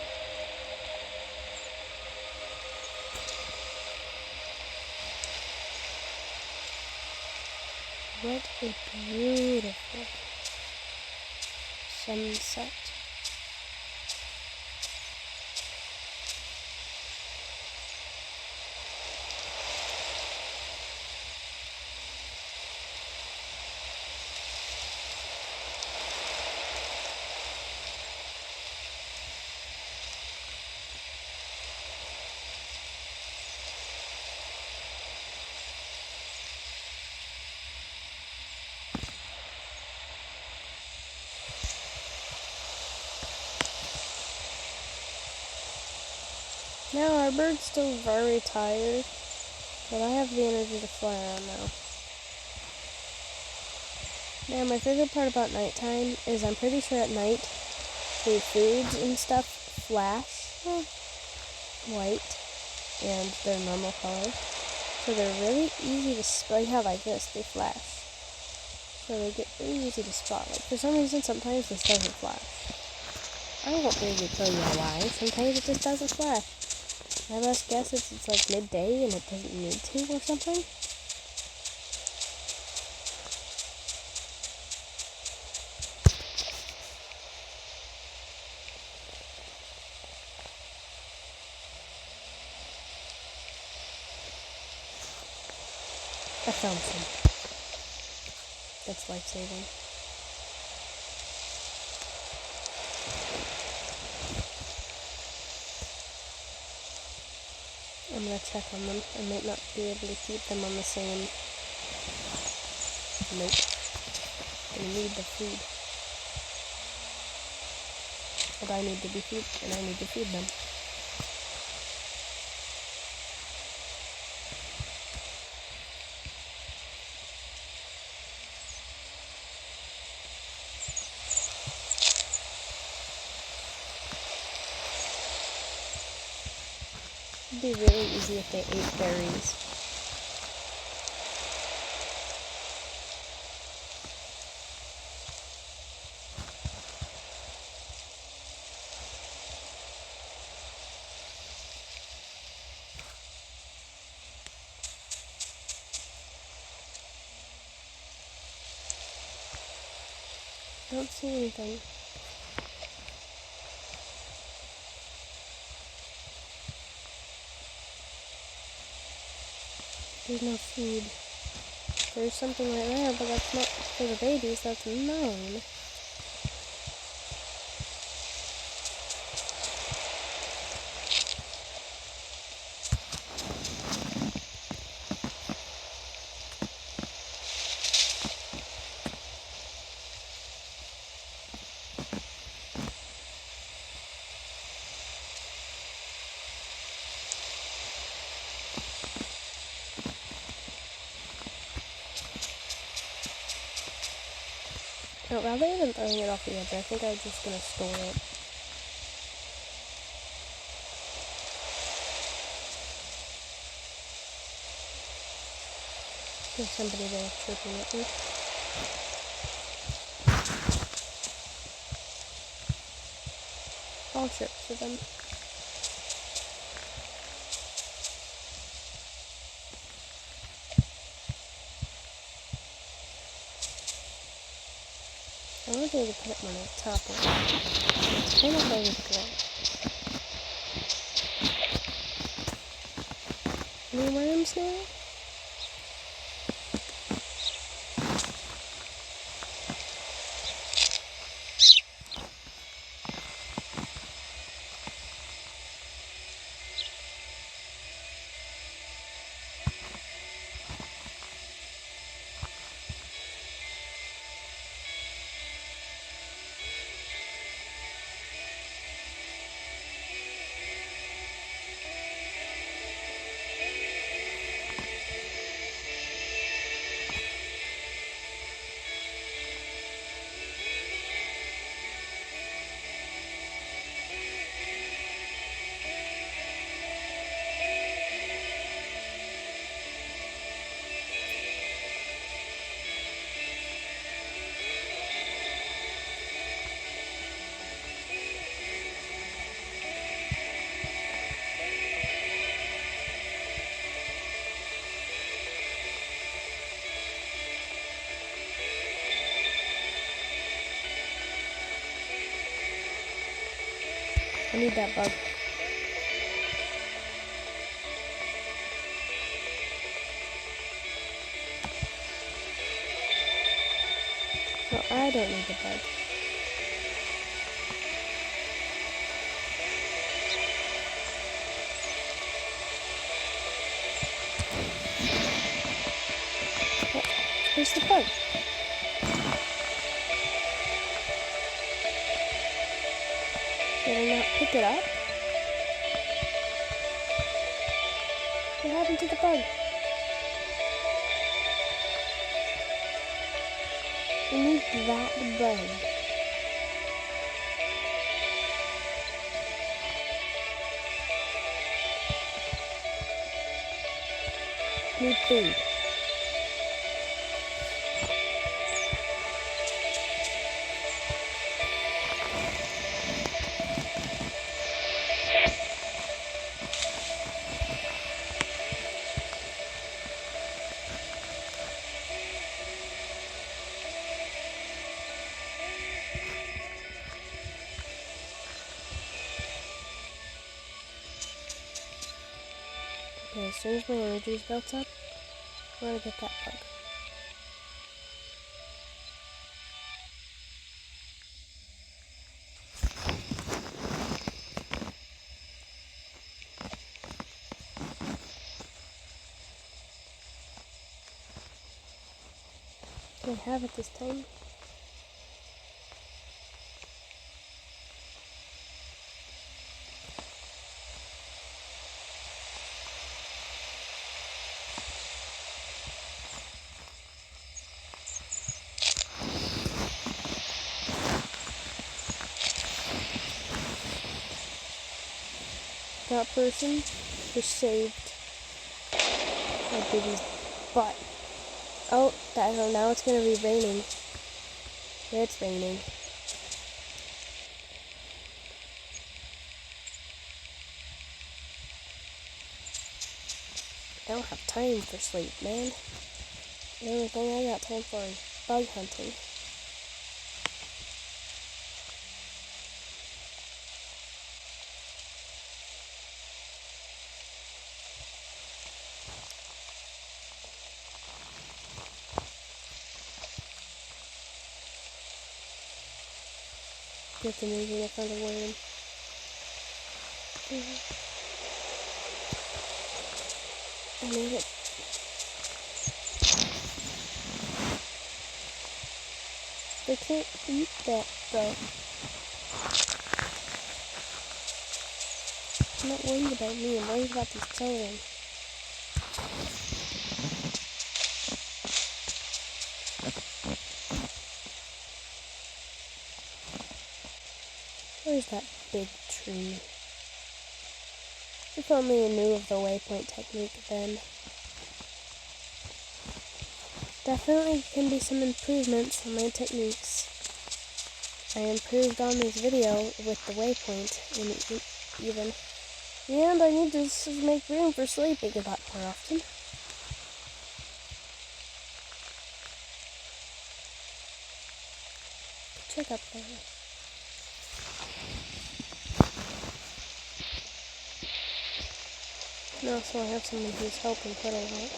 What a beautiful sunset. Now our bird's still very tired, but I have the energy to fly around now. Now my favorite part about nighttime is I'm pretty sure at night the foods and stuff flash white and their normal color. So they're really easy to spot. Yeah, like this, they flash. So they get really easy to spot. Like for some reason sometimes this doesn't flash. I won't really tell you why. Sometimes it just doesn't flash. My best guess is it's like midday and it doesn't need to or something. I found some. That's life-saving. I'm gonna check on them. I might not be able to keep them on the same. Nope. They need the food. And I need to be feed, and I need to feed them. It'd be really easy if they ate berries. I don't see anything. There's no food. There's something right there, but that's not for the babies, that's mine. No, rather than throwing it off the edge, I think I'm just gonna store it. There's somebody there chirping at me. I'll chirp for them. I want to be able to put it on the top one. It's kind of like a any worms now? I need that bug. No, I don't need the bug. Oh, where's the bug? Did I not pick it up? What happened to the bug? I need that bug. Need food. Okay, as soon as my energy's built up, I'm gonna get that bug. Can't have it this time. That person just saved my baby's butt. Oh, now it's gonna be raining. It's raining. I don't have time for sleep, man. The only thing I got time for is bug hunting. It's amazing I found a worm. I made it. They can't eat that though. I'm not worried about me, I'm worried about these children. Where's that big tree? If only I knew of the waypoint technique then. Definitely can be some improvements on my techniques. I improved on this video with the waypoint even. And I need to make room for sleeping a lot more often. Check up there. And also I have someone who's helping put a lot.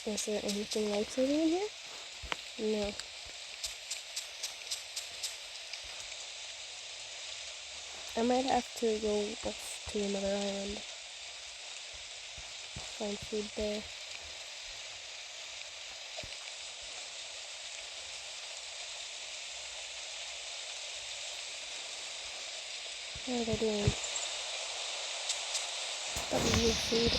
Is there anything life-saving in here? No. I might have to go off to another island. Find food there. What are they doing? Probably need food.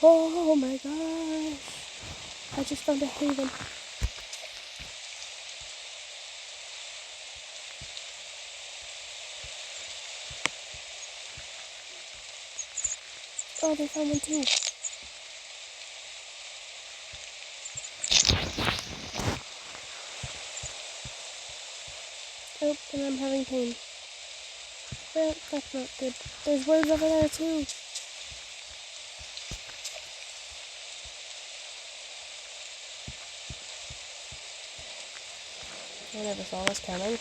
Oh my gosh! I just found a haven. Oh, they found one too. Oh, and I'm having pain. Well, that's not good. There's worms over there too. I never saw this coming.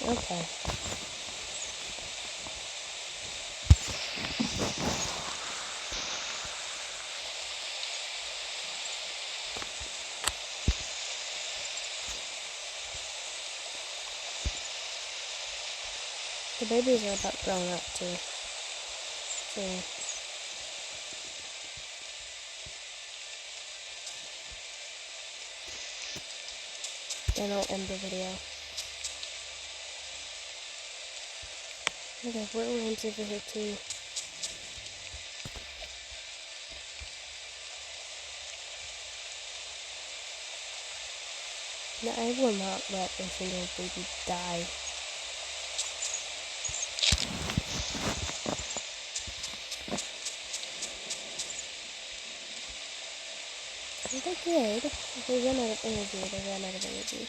Okay. The babies are about grown up too. So then I'll end the video. Oh, there were worms over here too. No, I will not let a single baby die. They did. If they run out of energy, they run out of energy.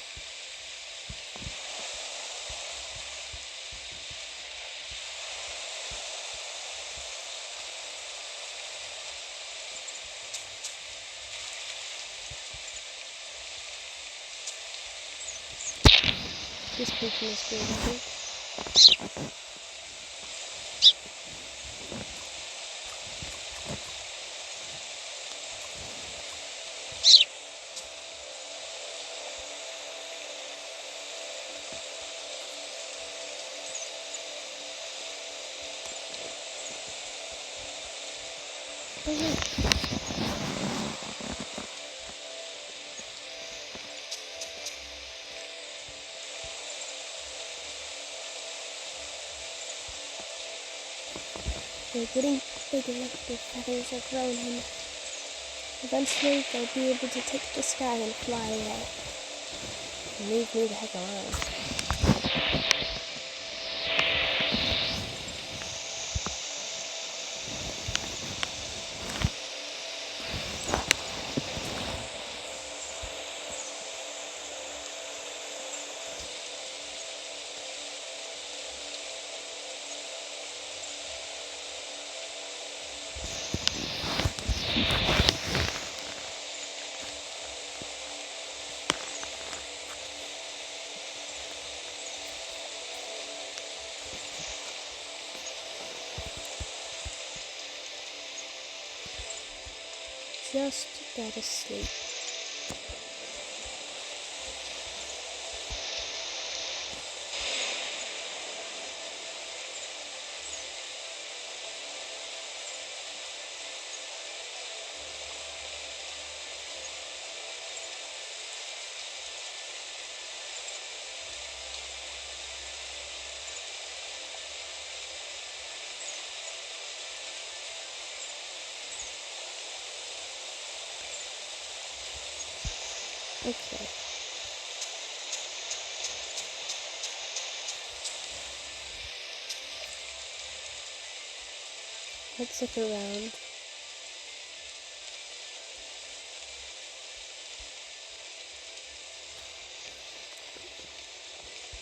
This person is good, I think. They're getting bigger, their feathers are growing, and eventually they'll be able to take the sky and fly away. And leave me the heck alone. Just go to sleep. Okay. Let's look around.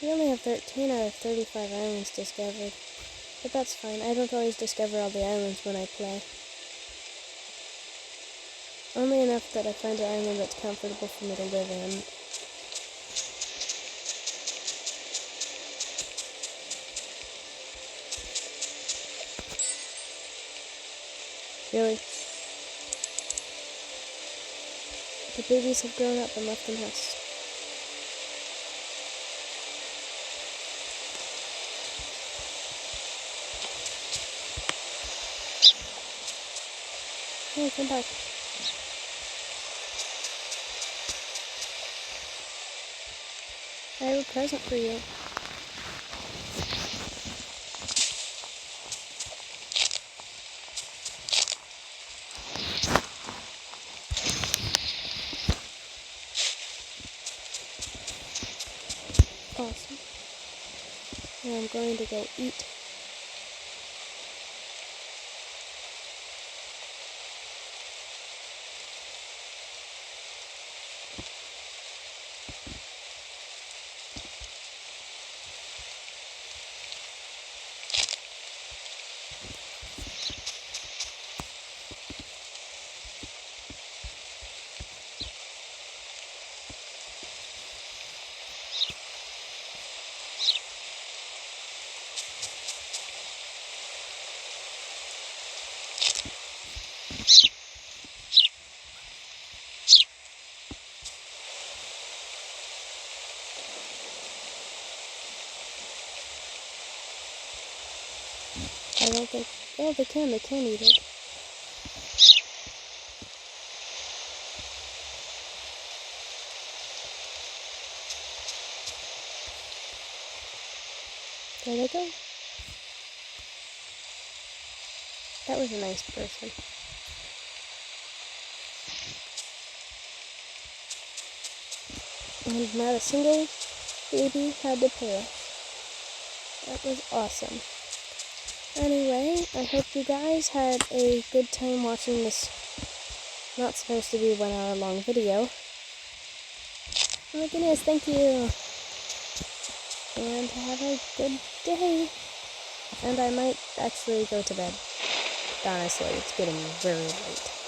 We only have 13 out of 35 islands discovered. But that's fine. I don't always discover all the islands when I play. Only enough that I find an island that's comfortable for me to live in. Really? The babies have grown up and left the nest. Hey, come back. I have a present for you. Awesome. And I'm going to go eat. I don't think, oh, they can eat it. There they go. That was a nice person. And not a single baby had to perish. That was awesome. Anyway, I hope you guys had a good time watching this not supposed to be 1 hour long video. Oh my goodness, thank you. And have a good day. And I might actually go to bed. Honestly, it's getting very late.